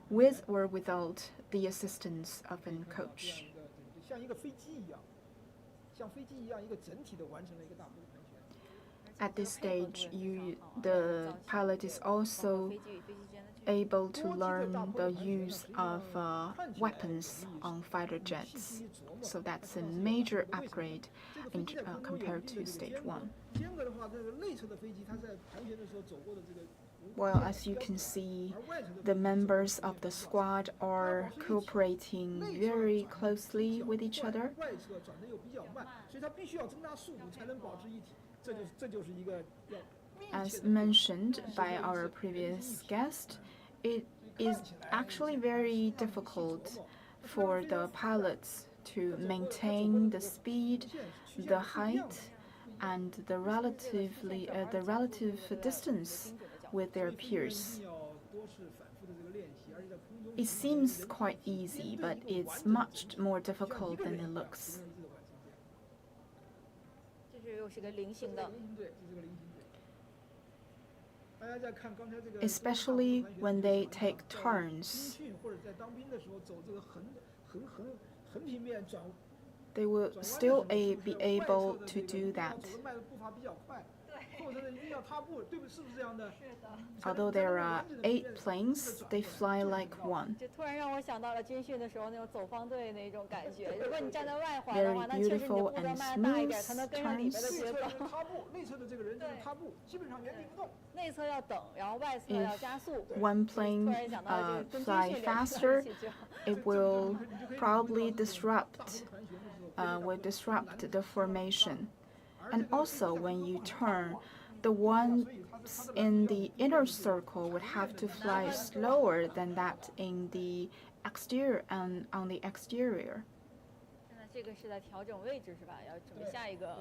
S2: with or without the assistance of a coach. At this stage, the pilot is also able to learn the use of weapons on fighter jets. So that's a major upgrade compared to stage 1. Well, as you can see, the members of the squad are cooperating very closely with each other. As mentioned by our previous guest, it is actually very difficult for the pilots to maintain the speed, the height, and the relative distance with their peers. It seems quite easy, but it's much more difficult than it looks. Especially when they take turns. They will still be able to do that. Although there are 8 planes, they fly like one. Very beautiful and smooth turns. If one plane fly faster, it will probably disrupt the formation. And also, when you turn, the one in the inner circle would have to fly slower than that in the exterior and on the exterior.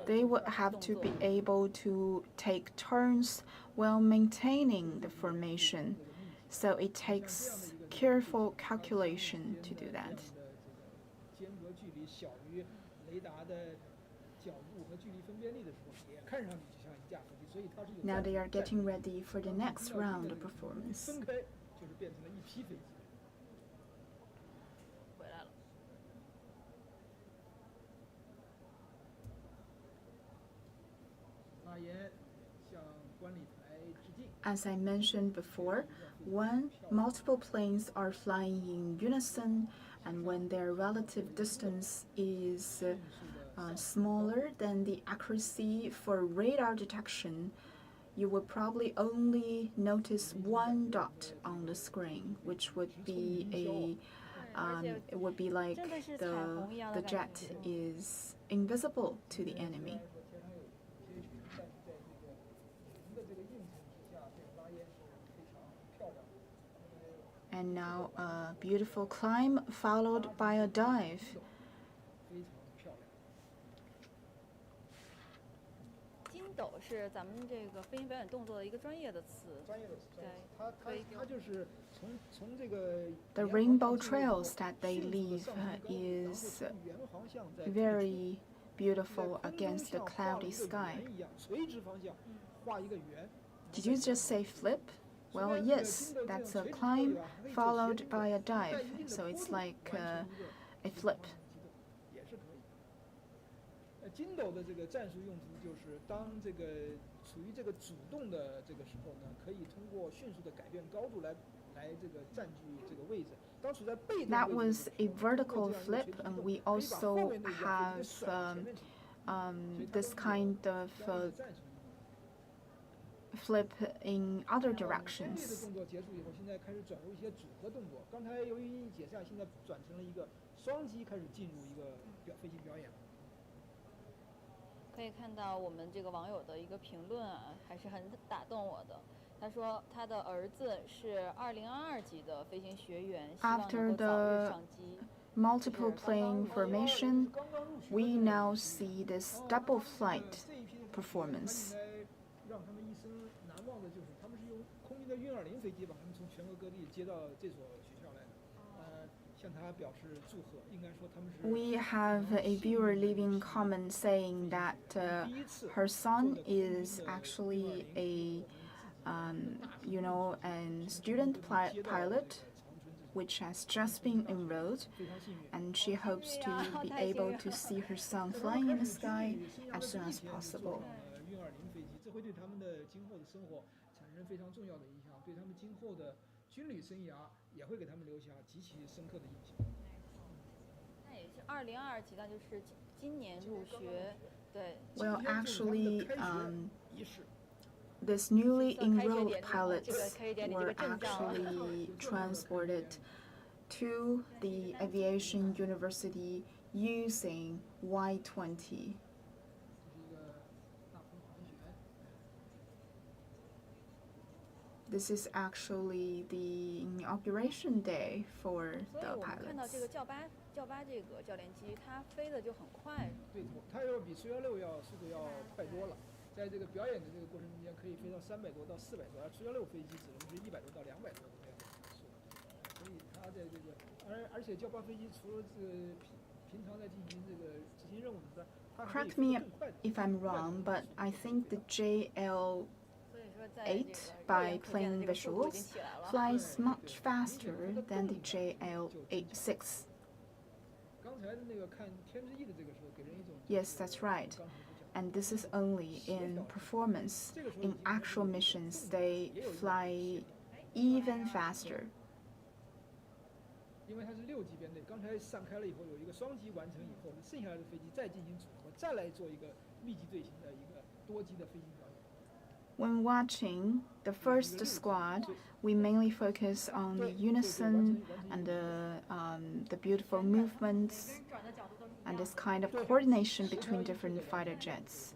S2: They would have to be able to take turns while maintaining the formation, so it takes careful calculation to do that. Now they are getting ready for the next round of performance. As I mentioned before, when multiple planes are flying in unison and when their relative distance is smaller than the accuracy for radar detection, you will probably only notice one dot on the screen, which would be it would be like the jet is invisible to the enemy. And now a beautiful climb followed by a dive. The rainbow trails that they leave is very beautiful against the cloudy sky. Did you just say flip? Well, yes, that's a climb followed by a dive, so it's like a flip.
S4: 筋斗的这个战术用途就是，当这个处于这个主动的这个时候呢，可以通过迅速的改变高度来这个占据这个位置。当处在被动的
S2: That was a vertical flip, and we also have this kind of flip in other directions.
S4: 这个动作结束以后，现在开始转入一些组合动作。刚才由于解散，现在转成了一个双击开始进入一个飞行表演。
S1: 可以看到我们这个网友的一个评论啊，还是很打动我的。他说他的儿子是2022级的飞行学员，希望能够早日上机。
S2: Multiple plane formation, we now see this double flight performance.
S4: 让他们一生难忘的就是，他们是用空军的运20飞机把他们从全国各地接到这所学校来的。向他表示祝贺，应该说他们是。
S2: We have a viewer leaving comment saying that her son is actually a student pilot, which has just been enrolled, and she hopes to be able to see her son flying in the sky as soon as possible.
S4: 运20飞机，这会对他们的今后的生活产生非常重要的影响，对他们今后的军旅生涯也会给他们留下极其深刻的印象。
S1: 那也是2022级，那就是今年入学，对。
S2: Well, actually, These newly enrolled pilots were actually transported to the aviation university using Y-20. This is actually the inauguration day for the pilots.
S1: 教八这个教练机，它飞的就很快。
S4: 对头，它要比C-16速度要快多了。在这个表演的这个过程中间，可以飞到300多到400多，而C-16飞机只能是100多到200多的这样的速度。所以它在这个，而且教八飞机除了这个平常在进行这个执行任务之外，它还可以
S2: Correct
S4: 飞
S2: me
S4: 得更快。
S2: if I'm wrong, but I think the JL8 by plain visuals flies much faster than the JL86. Yes, that's right. And this is only in performance. In actual missions, they fly even faster.
S4: 因为它是6级编队，刚才散开了以后，有一个双级完成以后，剩下来的飞机再进行组合，再来做一个密集队形的一个多机的飞行表演。
S2: When watching the first squad, we mainly focus on the unison and the beautiful movements and this kind of coordination between different fighter jets.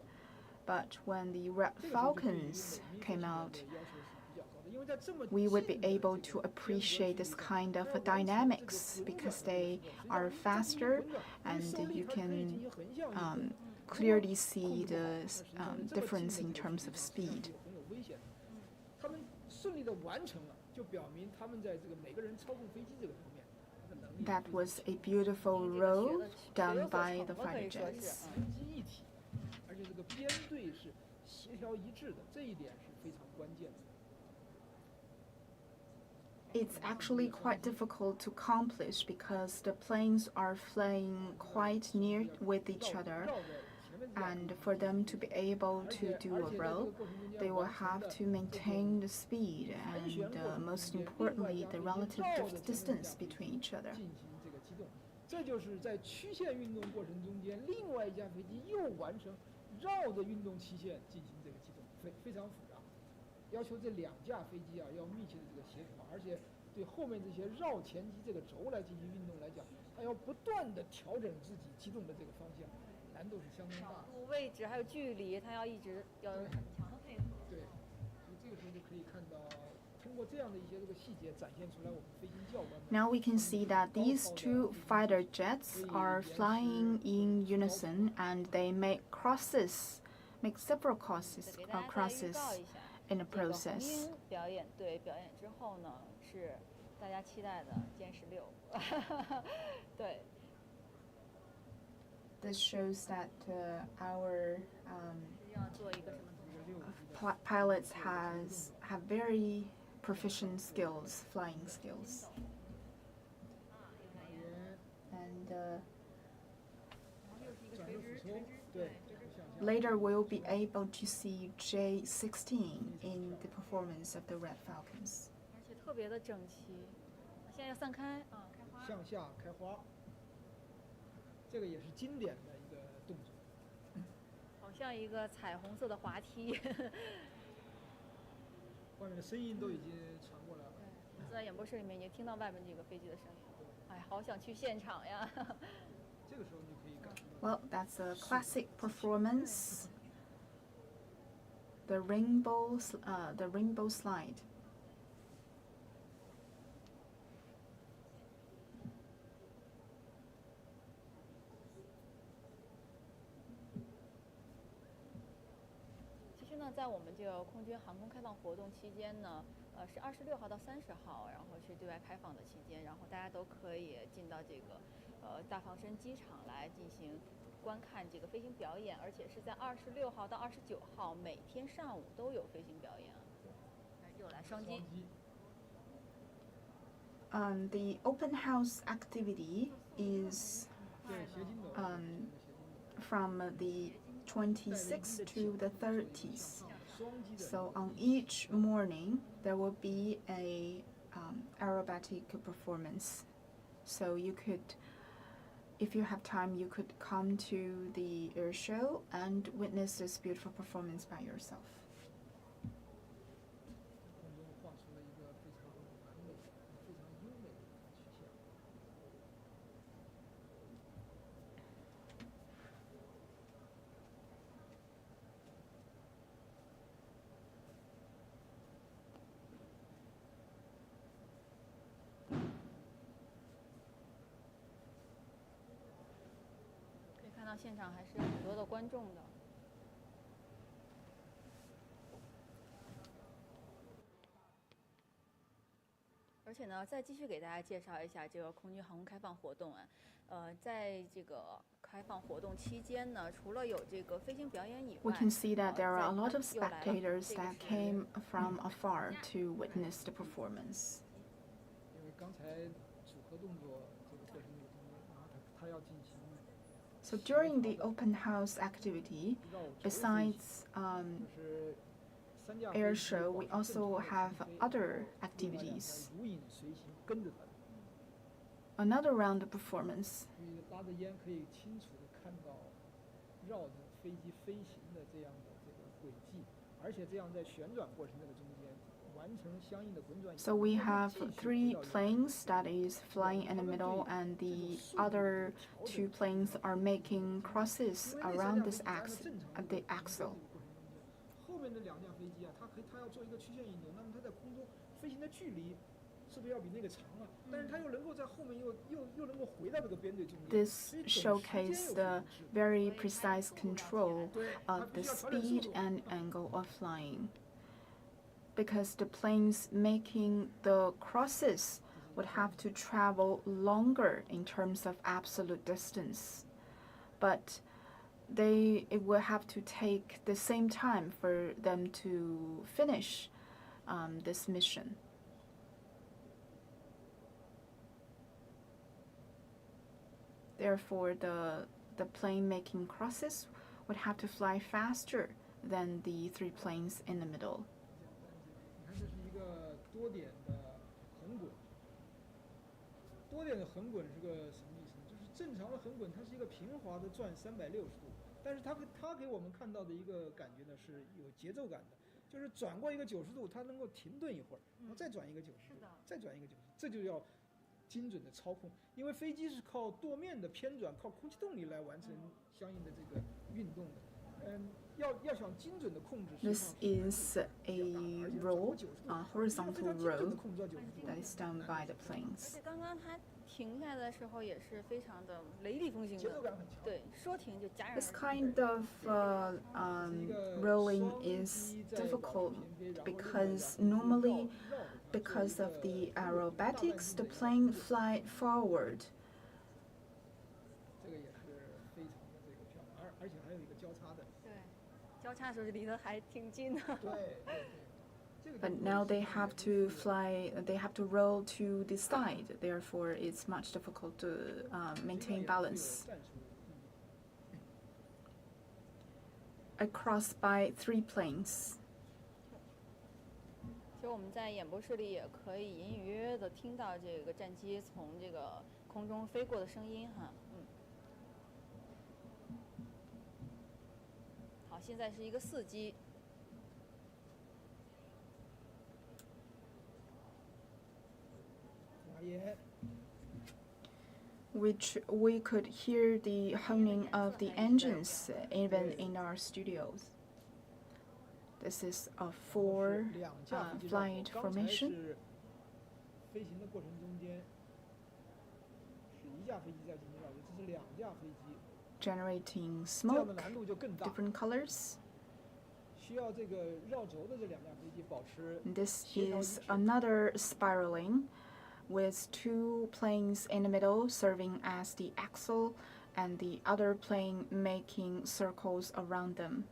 S2: But when the Red Falcons came out, we would be able to appreciate this kind of dynamics because they are faster and you can clearly see the difference in terms of speed. That was a beautiful role done by the fighter jets. It's actually quite difficult to accomplish because the planes are flying quite near with each other, and for them to be able to do a roll, they will have to maintain the speed and most importantly the relative distance between each other.
S4: 这就是在曲线运动过程中间，另外一架飞机又完成绕着运动期线进行这个机动，非常复杂，要求这2架飞机啊要密切的这个协调，而且对后面这些绕前机这个轴来进行运动来讲，它要不断的调整自己机动的这个方向，难度是相当大的。
S1: 位置还有距离，它要一直要有很强的配合。
S4: 对，所以这个时候就可以看到。
S2: Now we can see that these two fighter jets are flying in unison and they make several crosses in the process.
S1: 表演之后呢，是大家期待的歼16。对。
S2: This shows that our pilots have very proficient skills, flying skills. And later we'll be able to see J16 in the performance of the Red Falcons.
S1: 而且特别的整齐。现在要散开啊，开花。
S4: 向下开花。这个也是经典的一个动作。
S1: 好像一个彩虹色的滑梯。
S4: 外面的声音都已经传过来了。
S1: 我们在演播室里面已经听到外面这个飞机的声音。哎，好想去现场呀！
S4: 这个时候你就可以感受到。
S2: Well, that's a classic performance. The rainbow slide. 在我们这个空军航空开放活动期间呢，是26号到30号，然后是对外开放的期间，然后大家都可以进到这个大房身机场来进行观看这个飞行表演，而且是在26号到29号每天上午都有飞行表演。又来双机。The open house activity is from the 26th to the 30th. So on each morning there will be a aerobatic performance. So you could, if you have time, you could come to the air show and witness this beautiful performance by yourself.
S1: 到现场还是有很多的观众的。而且呢，再继续给大家介绍一下这个空军航空开放活动啊。在这个开放活动期间呢，除了有这个飞行表演以外
S2: We can see that there are a lot of spectators that came from afar to witness the performance.
S4: 因为刚才组合动作这个过程中间，然后他要进行。
S2: So during the open house activity, besides air show, we also have other activities. Another round of performance.
S4: 拉着烟可以清楚地看到绕着飞机飞行的这样的这个轨迹，而且这样在旋转过程这个中间完成相应的滚转。
S2: So we have 3 planes that is flying in the middle, and the other 2 planes are making crosses around this the axle.
S4: 后面的2架飞机啊，它要做一个曲线运动，那么它在空中飞行的距离是不是要比那个长啊？但是它又能够在后面又能够回到这个编队中间。
S2: This showcased the very precise control of the speed and angle of flying. Because the planes making the crosses would have to travel longer in terms of absolute distance, but it will have to take the same time for them to finish this mission. Therefore, the plane making crosses would have to fly faster than the 3 planes in the middle.
S4: 你看，这是一个多点的横滚。多点的横滚是个什么意思呢？就是正常的横滚，它是一个平滑的转360度，但是它给我们看到的一个感觉呢是有节奏感的，就是转过一个90度，它能够停顿一会儿，然后再转一个90度，再转一个90度，这就要精准的操控，因为飞机是靠舵面的偏转，靠空气动力来完成相应的这个运动的。要想精准的控制。
S2: This is a roll, horizontal roll that is done by the planes.
S1: 而且刚刚它停下来的时候也是非常的雷厉风行的，
S4: 节奏感很强。
S1: 对，说停就戛然而止。
S2: This kind of rolling is difficult because normally, because of the aerobatics, the plane fly forward.
S4: 这个也是非常的这个漂亮，而且还有一个交叉的。
S1: 对，交叉的时候离得还挺近的。
S4: 对。
S2: But now they have to fly, they have to roll to the side, therefore it's much difficult to maintain balance. Across by 3 planes.
S1: 其实我们在演播室里也可以隐隐约约的听到这个战机从这个空中飞过的声音哈，好，现在是一个4机。
S2: Which we could hear the humming of the engines even in our studios. This is a 4 flight formation.
S4: 飞行的过程中间是1架飞机在进行绕游，这是2架飞机。
S2: Generating smoke, different colors.
S4: 需要这个绕轴的这2架飞机保持。
S2: This is another spiraling, with 2 planes in the middle serving as the axle and the other plane making circles around them.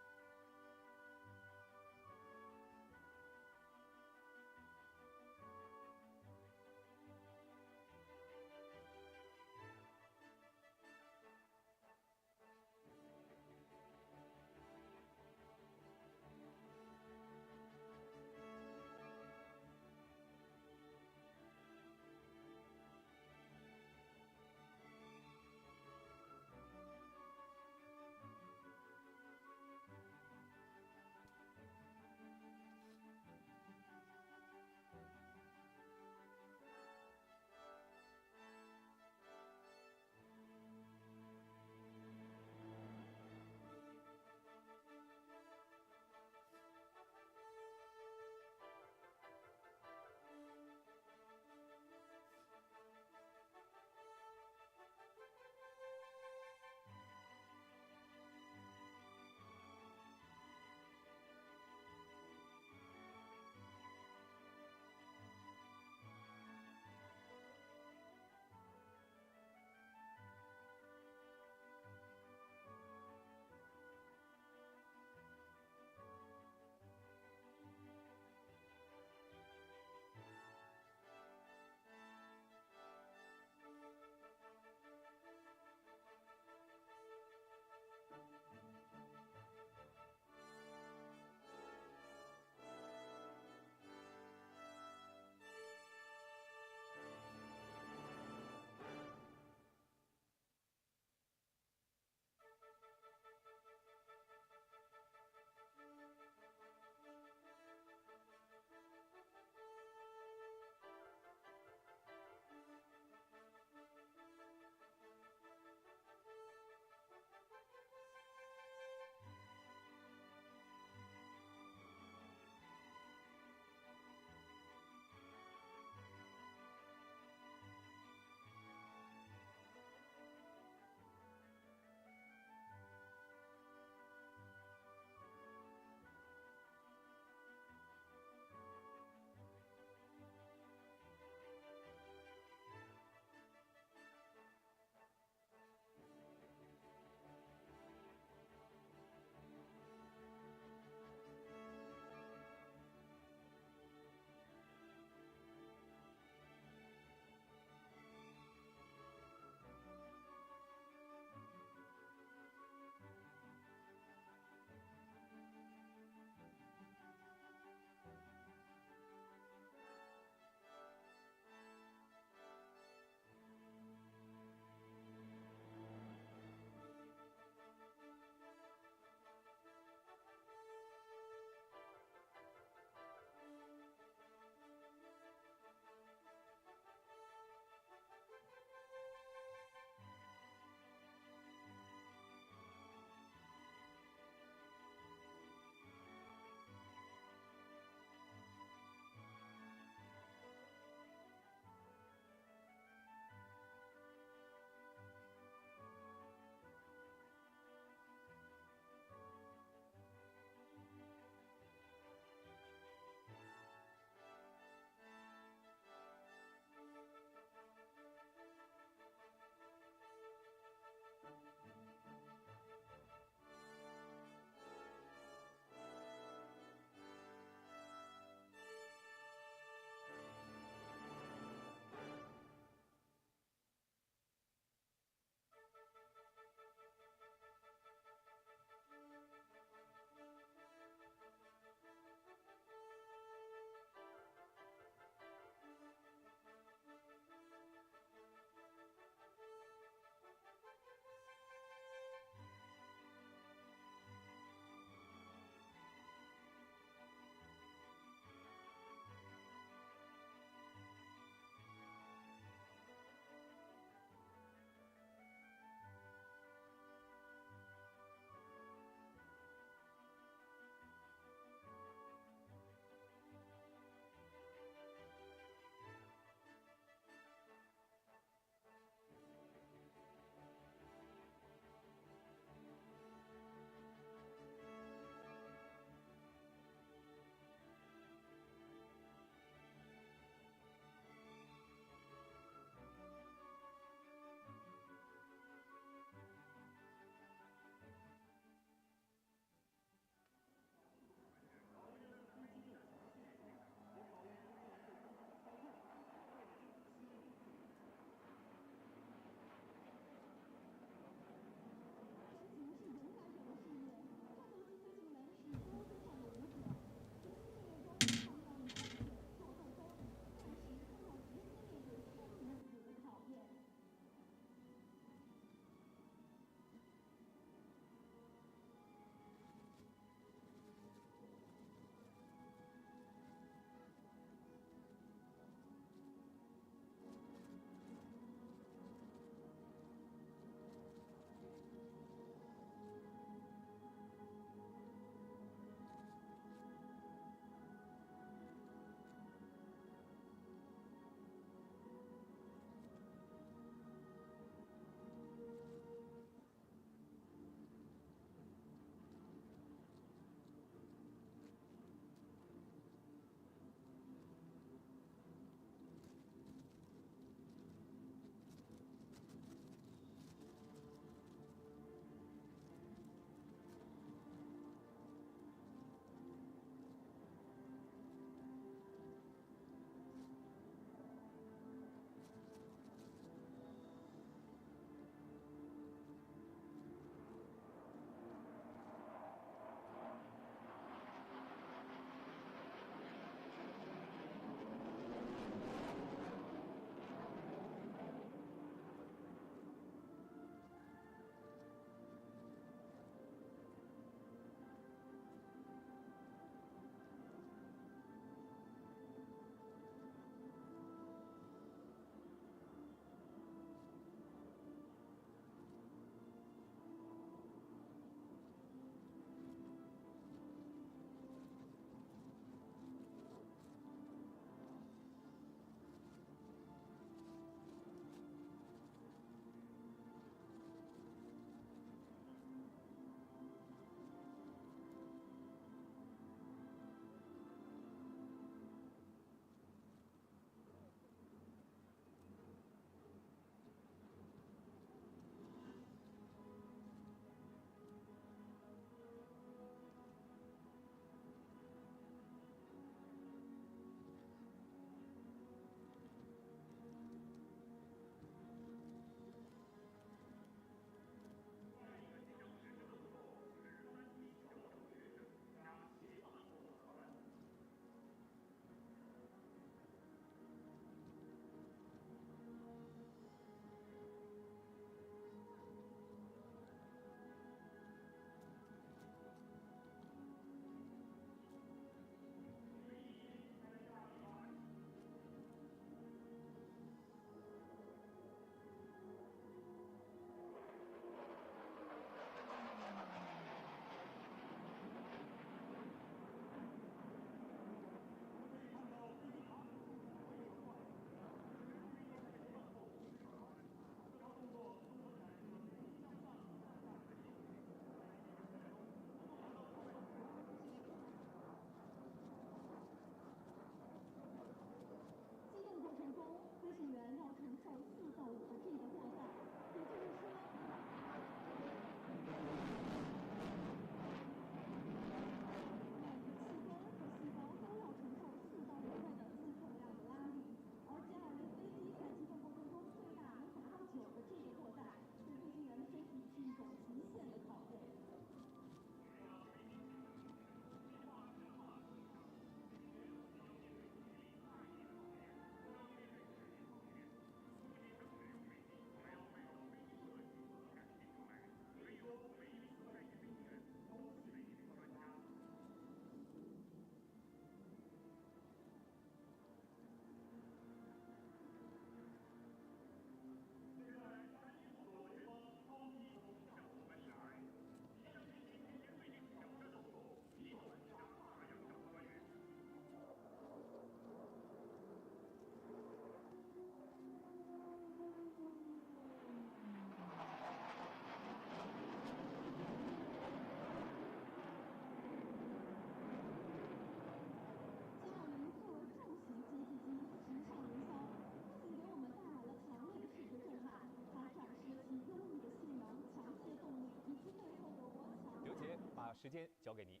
S5: 时间交给您。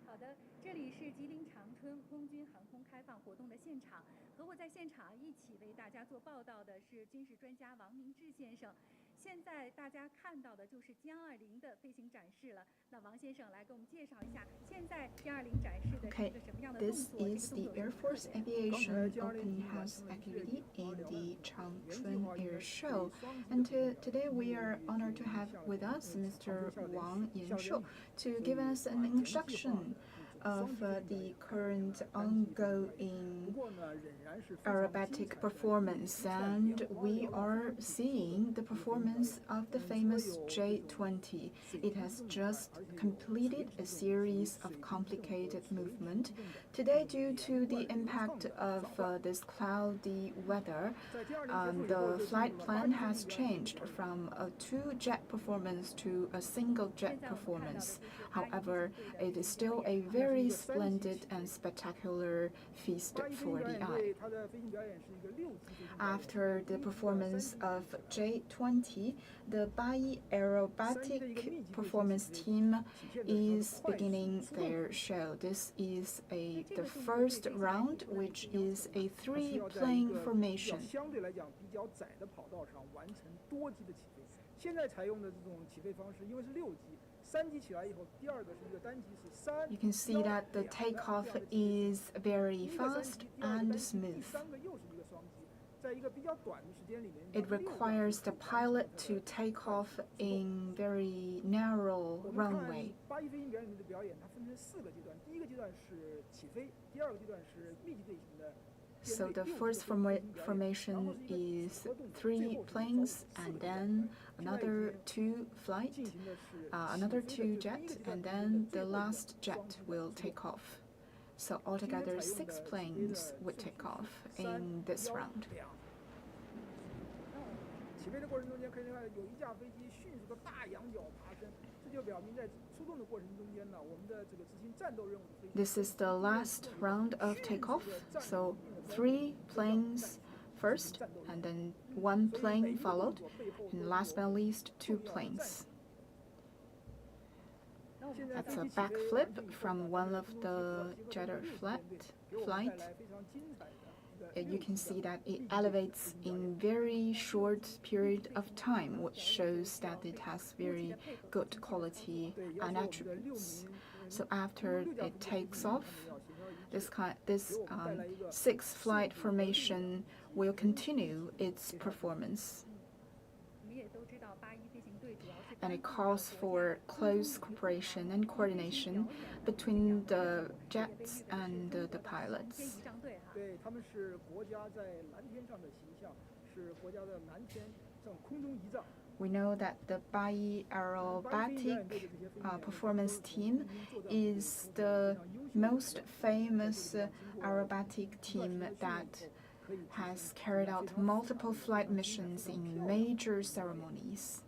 S6: 好的，这里是吉林长春空军航空开放活动的现场，和我在现场一起为大家做报道的是军事专家王明志先生。现在大家看到的就是歼20的飞行展示了。那王先生来给我们介绍一下，现在歼20展示的是一个什么样的动作？
S2: This is the Air Force Aviation Open House activity in the Changchun Air Show. And today we are honored to have with us Mr. Wang Yanshou to give us an introduction of the current ongoing aerobatic performance, and we are seeing the performance of the famous J-20. It has just completed a series of complicated movement. Today, due to the impact of this cloudy weather, the flight plan has changed from a two-jet performance to a single-jet performance. However, it is still a very splendid and spectacular feast for the eye. After the performance of J-20, the aerobatic performance team is beginning their show. This is the first round, which is a three-plane formation.
S4: 3级起来以后，第二个是一个单机是3。
S2: You can see that the takeoff is very fast and smooth.
S4: 3个又是一个双机，在一个比较短的时间里面。
S2: It requires the pilot to take off in very narrow runway.
S4: 81飞行表演队的表演，它分成4个阶段。第一个阶段是起飞，第二个阶段是密集队形的。
S2: So the first formation is 3 planes, and then another 2 flight, another 2 jet, and then the last jet will take off. So altogether 6 planes would take off in this round.
S4: 起飞的过程中间，可以看有一架飞机迅速的大仰角爬升，这就表明在出动的过程中间呢，我们的这个执行战斗任务的飞行。
S2: This is the last round of takeoff. So 3 planes first, and then 1 plane followed, and last but not least 2 planes. That's a backflip from one of the jetter flight. You can see that it elevates in very short period of time, which shows that it has very good quality and attributes. So after it takes off, this 6 flight formation will continue its performance. And it calls for close cooperation and coordination between the jets and the pilots. We know that the aerobatic performance team is the most famous aerobatic team that has carried out multiple flight missions in major ceremonies.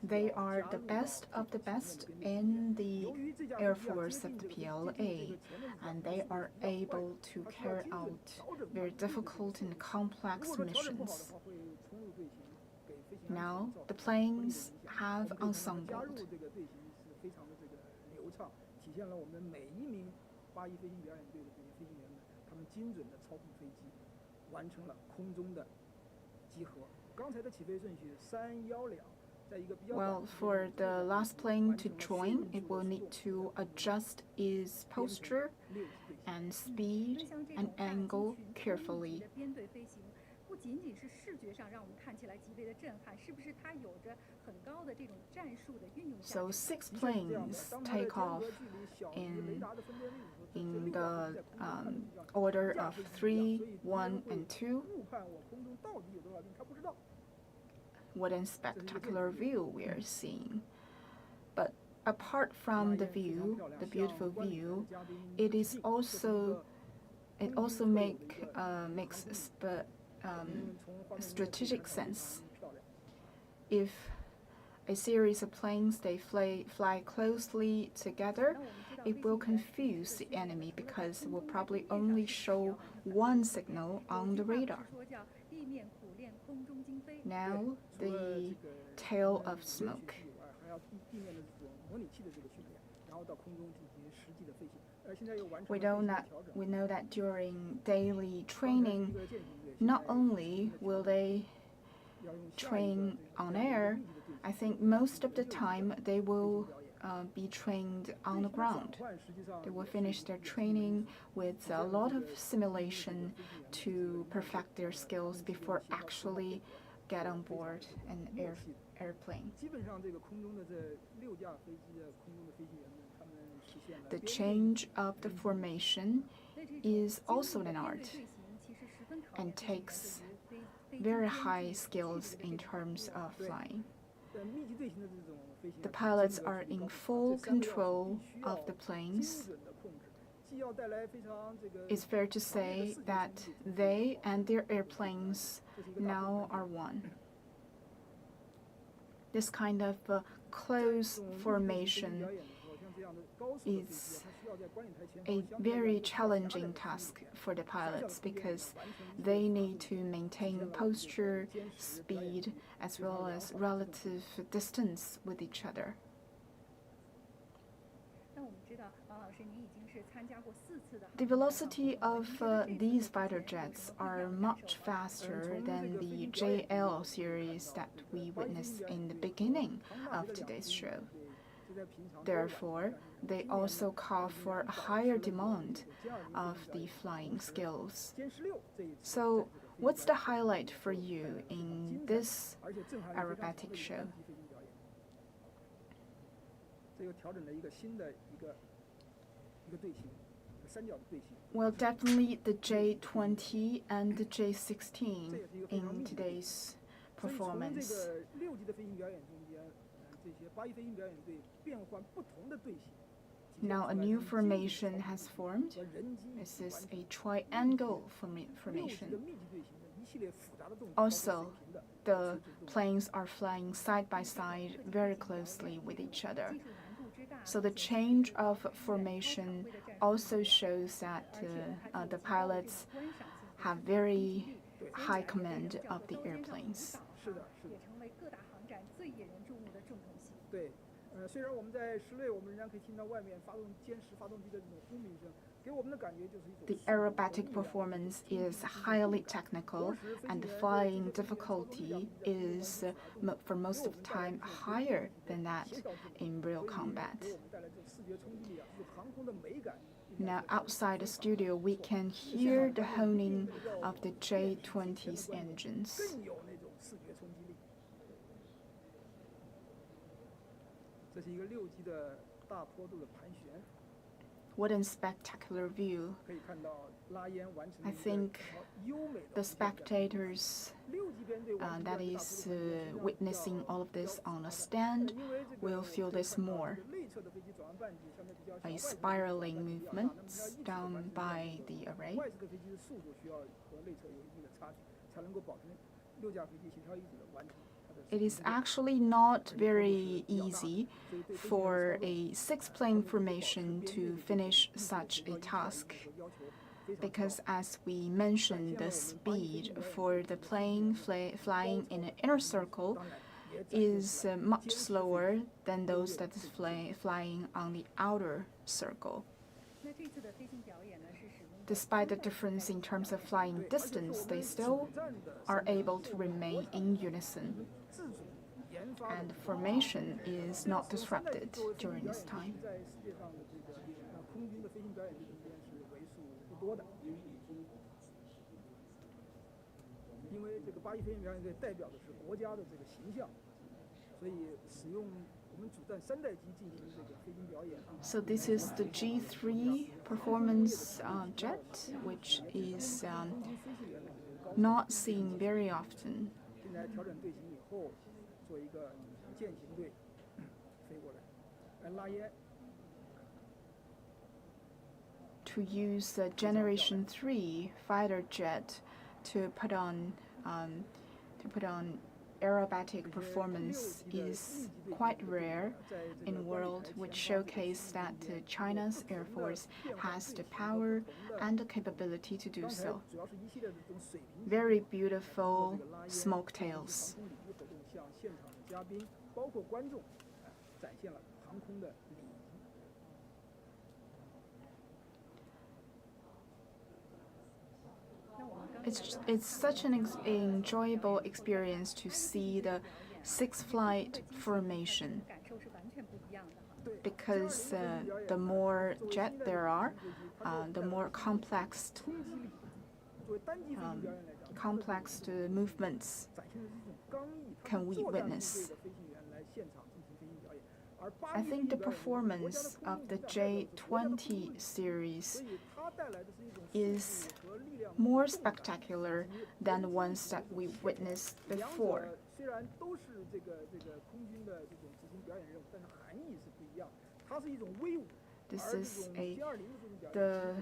S2: They are the best of the best in the Air Force of the PLA, and they are able to carry out very difficult and complex missions. Now, the planes have ensembled. Well, for the last plane to join, it will need to adjust its posture and speed and angle carefully. So 6 planes take off in the order of 3, 1, and 2. What a spectacular view we are seeing. But apart from the view, the beautiful view, it also makes strategic sense. If a series of planes they fly closely together, it will confuse the enemy because it will probably only show one signal on the radar. Now the tail of smoke. We know that during daily training, not only will they train on air, I think most of the time they will be trained on the ground. They will finish their training with a lot of simulation to perfect their skills before actually get on board an airplane. The change of the formation is also an art and takes very high skills in terms of flying. The pilots are in full control of the planes. It's fair to say that they and their airplanes now are one. This kind of close formation is a very challenging task for the pilots because they need to maintain posture, speed, as well as relative distance with each other. The velocity of these fighter jets are much faster than the JL series that we witnessed in the beginning of today's show. Therefore, they also call for a higher demand of the flying skills. So, what's the highlight for you in this aerobatic show? Well, definitely the J20 and the J16 in today's performance. Now a new formation has formed. This is a triangle formation. Also, the planes are flying side by side very closely with each other. So the change of formation also shows that the pilots have very high command of the airplanes.
S4: 虽然我们在室内，我们仍然可以听到外面歼十发动机的这种轰鸣声，给我们的感觉就是一种。
S2: The aerobatic performance is highly technical, and the flying difficulty is, for most of the time, higher than that in real combat. Now, outside the studio, we can hear the honing of the J20's engines. What a spectacular view. I think the spectators that is witnessing all of this on a stand will feel this more. A spiraling movements down by the array. It is actually not very easy for a six-plane formation to finish such a task because, as we mentioned, the speed for the plane flying in an inner circle is much slower than those that is flying on the outer circle. Despite the difference in terms of flying distance, they still are able to remain in unison. And formation is not disrupted during this time. So this is the G3 performance jet, which is not seen very often. To use the Generation 3 fighter jet to put on aerobatic performance is quite rare in the world, which showcases that China's Air Force has the power and the capability to do so. Very beautiful smoke tails. It's such an enjoyable experience to see the six flight formation, because the more jet there are, the more complex movements can we witness. I think the performance of the J20 series is more spectacular than the ones that we witnessed before. This is the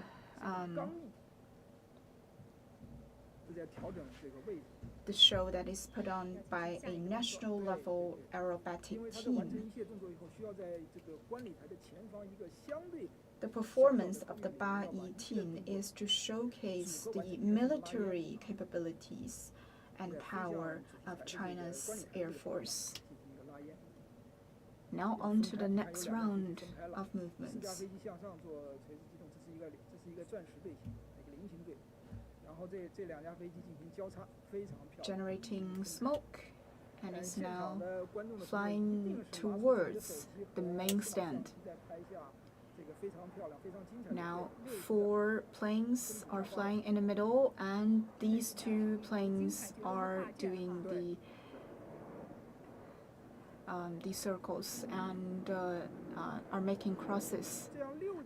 S2: show that is put on by a national level aerobatic team. The performance of the Ba-Yi team is to showcase the military capabilities and power of China's Air Force. Now on to the next round of movements. Generating smoke, and is now flying towards the main stand. Now 4 planes are flying in the middle, and these 2 planes are doing the circles and are making crosses.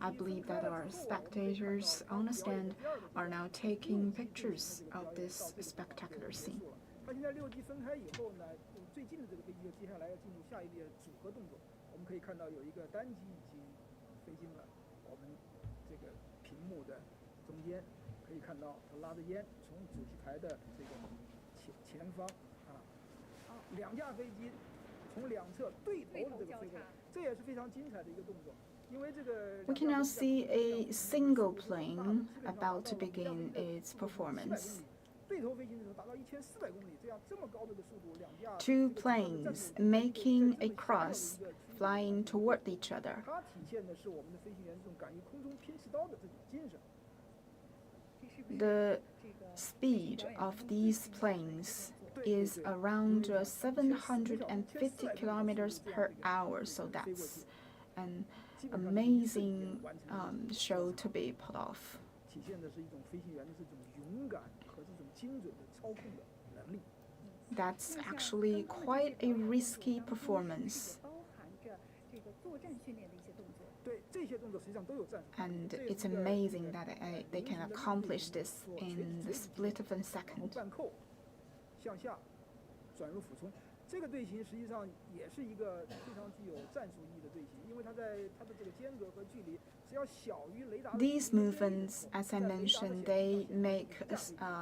S2: I believe that our spectators on the stand are now taking pictures of this spectacular scene. We can now see a single plane about to begin its performance. 2 planes making a cross, flying toward each other. The speed of these planes is around 750 kilometers per hour, so that's an amazing show to be put off. That's actually quite a risky performance. And it's amazing that they can accomplish this in the split of a second. These movements, as I mentioned, they make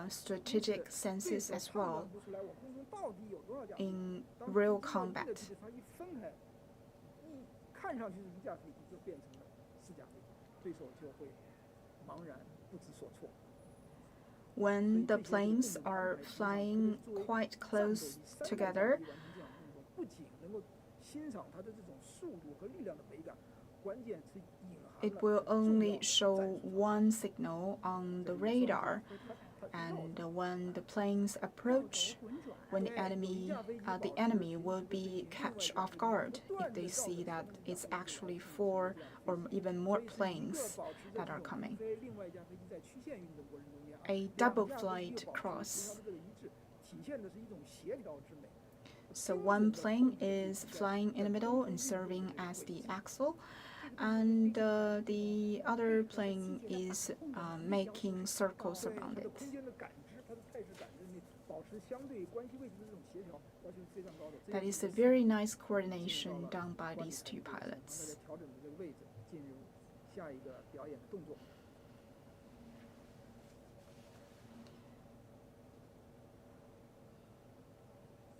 S2: strategic senses as well in real combat. When the planes are flying quite close together, it will only show one signal on the radar, and when the planes approach, when the enemy will be catch off guard if they see that it's actually 4 or even more planes that are coming. A double flight cross. So one plane is flying in the middle and serving as the axle, and the other plane is making circles around it. That is a very nice coordination done by these 2 pilots.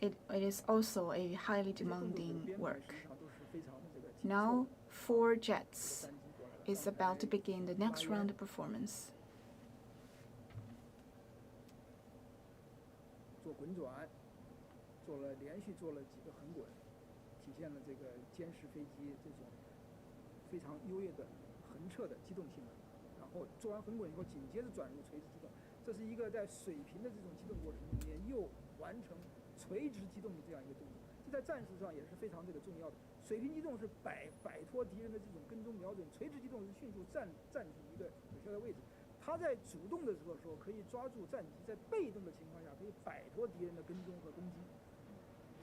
S2: it is also a highly demanding work. Now, 4 jets is about to begin the next round of performance.
S4: 做滚转，连续做了几个横滚，体现了这个歼十飞机这种非常优越的横撤的机动性能。然后做完横滚以后，紧接着转入垂直机动，这是一个在水平的这种机动过程中间又完成垂直机动的这样一个动作。这在战术上也是非常这个重要的。水平机动是摆脱敌人的这种跟踪瞄准，垂直机动是迅速站住一个有效的位置。他在主动的时候可以抓住战机，在被动的情况下可以摆脱敌人的跟踪和攻击。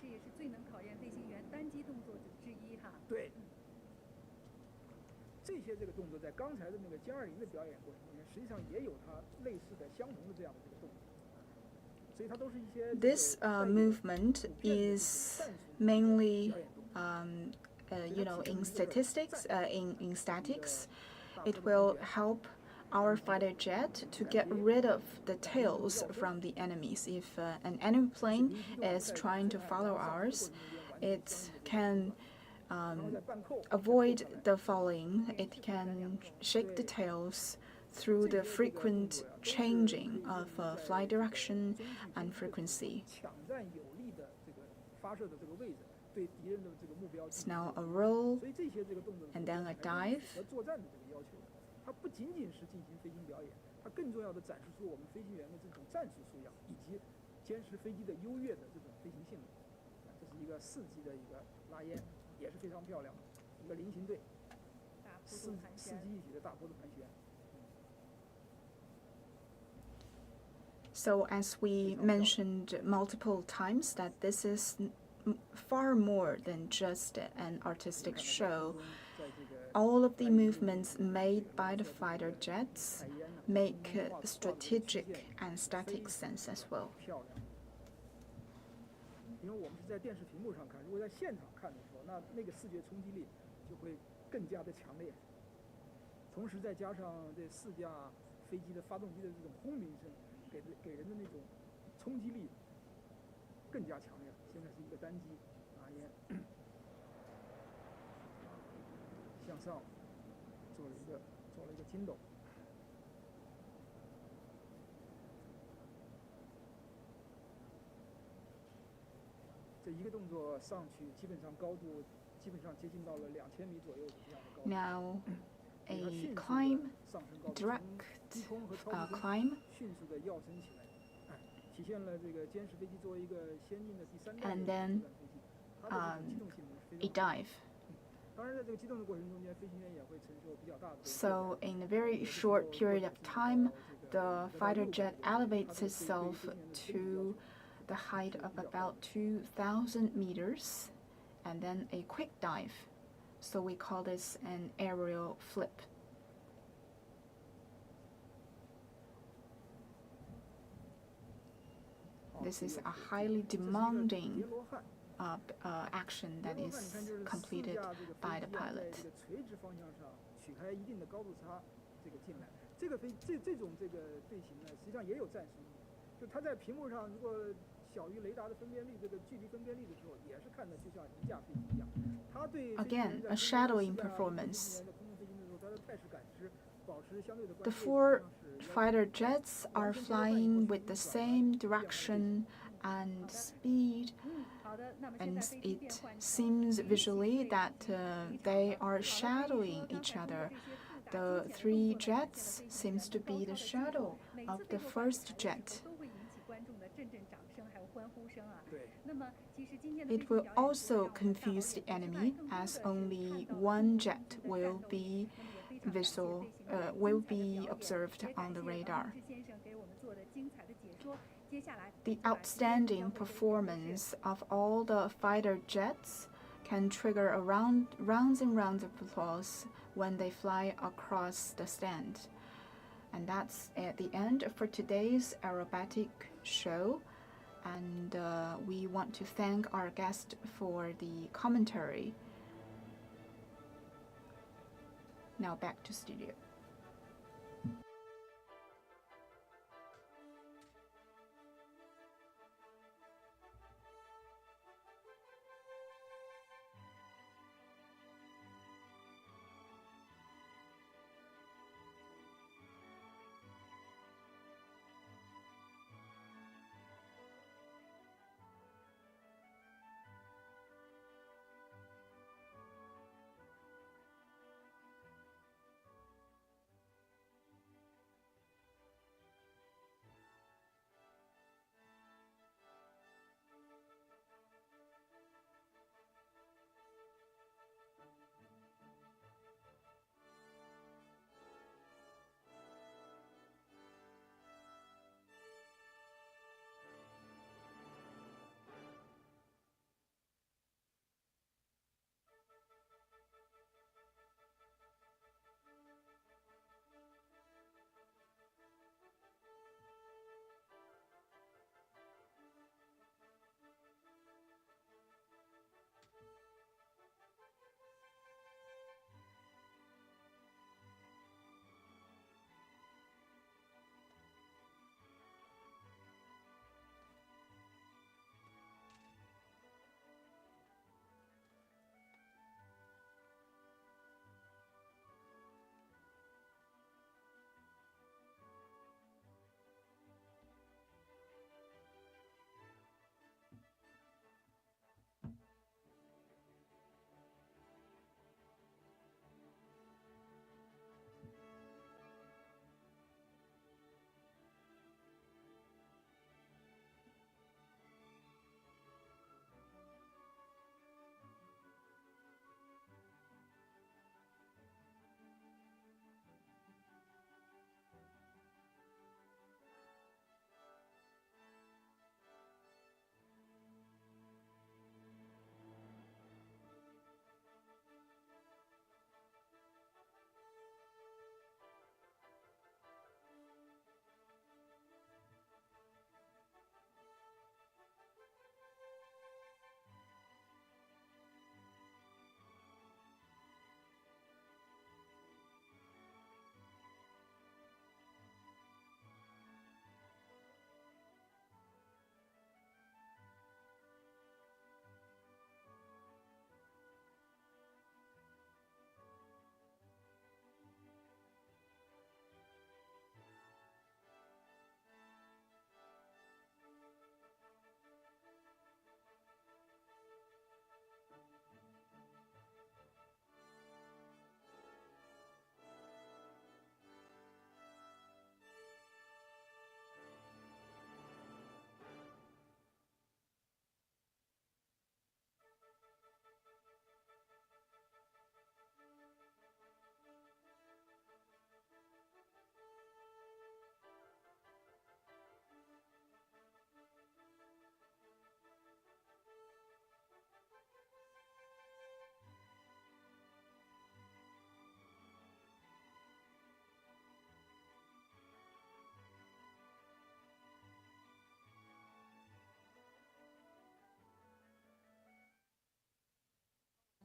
S6: 这也是最能考验飞行员单机动作之一哈。
S4: 对。这些这个动作在刚才的那个歼20的表演过程中间，实际上也有它类似的相同的这样的这个动作。所以它都是一些。
S2: This movement is mainly, in statistics, in statics, it will help our fighter jet to get rid of the tails from the enemies. If an enemy plane is trying to follow ours, it can avoid the following. It can shake the tails through the frequent changing of flight direction and frequency. It's now a roll and then a dive.
S4: 它不仅仅是进行飞行表演，它更重要的展示出我们飞行员的这种战术素养，以及歼十飞机的优越的这种飞行性能。这是一个4级的一个拉烟，也是非常漂亮的一个菱形队，4级一体的大坡度盘旋。
S2: So as we mentioned multiple times that this is far more than just an artistic show. All of the movements made by the fighter jets make strategic and static sense as well.
S4: 因为我们是在电视屏幕上看，如果在现场看的时候，那个视觉冲击力就会更加的强烈。同时再加上这4架飞机的发动机的这种轰鸣声，给人的那种冲击力更加强烈。现在是一个单机拉烟。向上做了一个筋斗，这一个动作上去，基本上高度基本上接近到了2000米左右的这样的高度。
S2: Now, a climb, direct climb,
S4: 迅速的跃升起来，体现了这个歼十飞机作为一个先进的第3代
S2: and
S4: 的
S2: then
S4: 它的机动性能是非
S2: a
S4: 常。
S2: dive.
S4: 当然，在这个机动的过程中间，飞行员也会承受比较大的。
S2: So, in a very short period of time, the fighter jet elevates itself to the height of about 2,000 meters, and then a quick dive. So we call this an aerial flip. This is a highly demanding action that is completed by the pilot.
S4: 垂直方向上取开一定的高度差，这个进来，这种队形呢，实际上也有战术意义。就它在屏幕上如果小于雷达的分辨率，这个距离分辨率的时候，也是看的就像一架飞机一样。它对
S2: Again, a shadowing performance. The 4 fighter jets are flying with the same direction and speed, and it seems visually that they are shadowing each other. The 3 jets seems to be the shadow of the first jet. It will also confuse the enemy, as only 1 jet will be observed on the radar. The outstanding performance of all the fighter jets can trigger rounds and rounds of applause when they fly across the stand. And that's at the end for today's aerobatic show. And we want to thank our guest for the commentary. Now back to studio.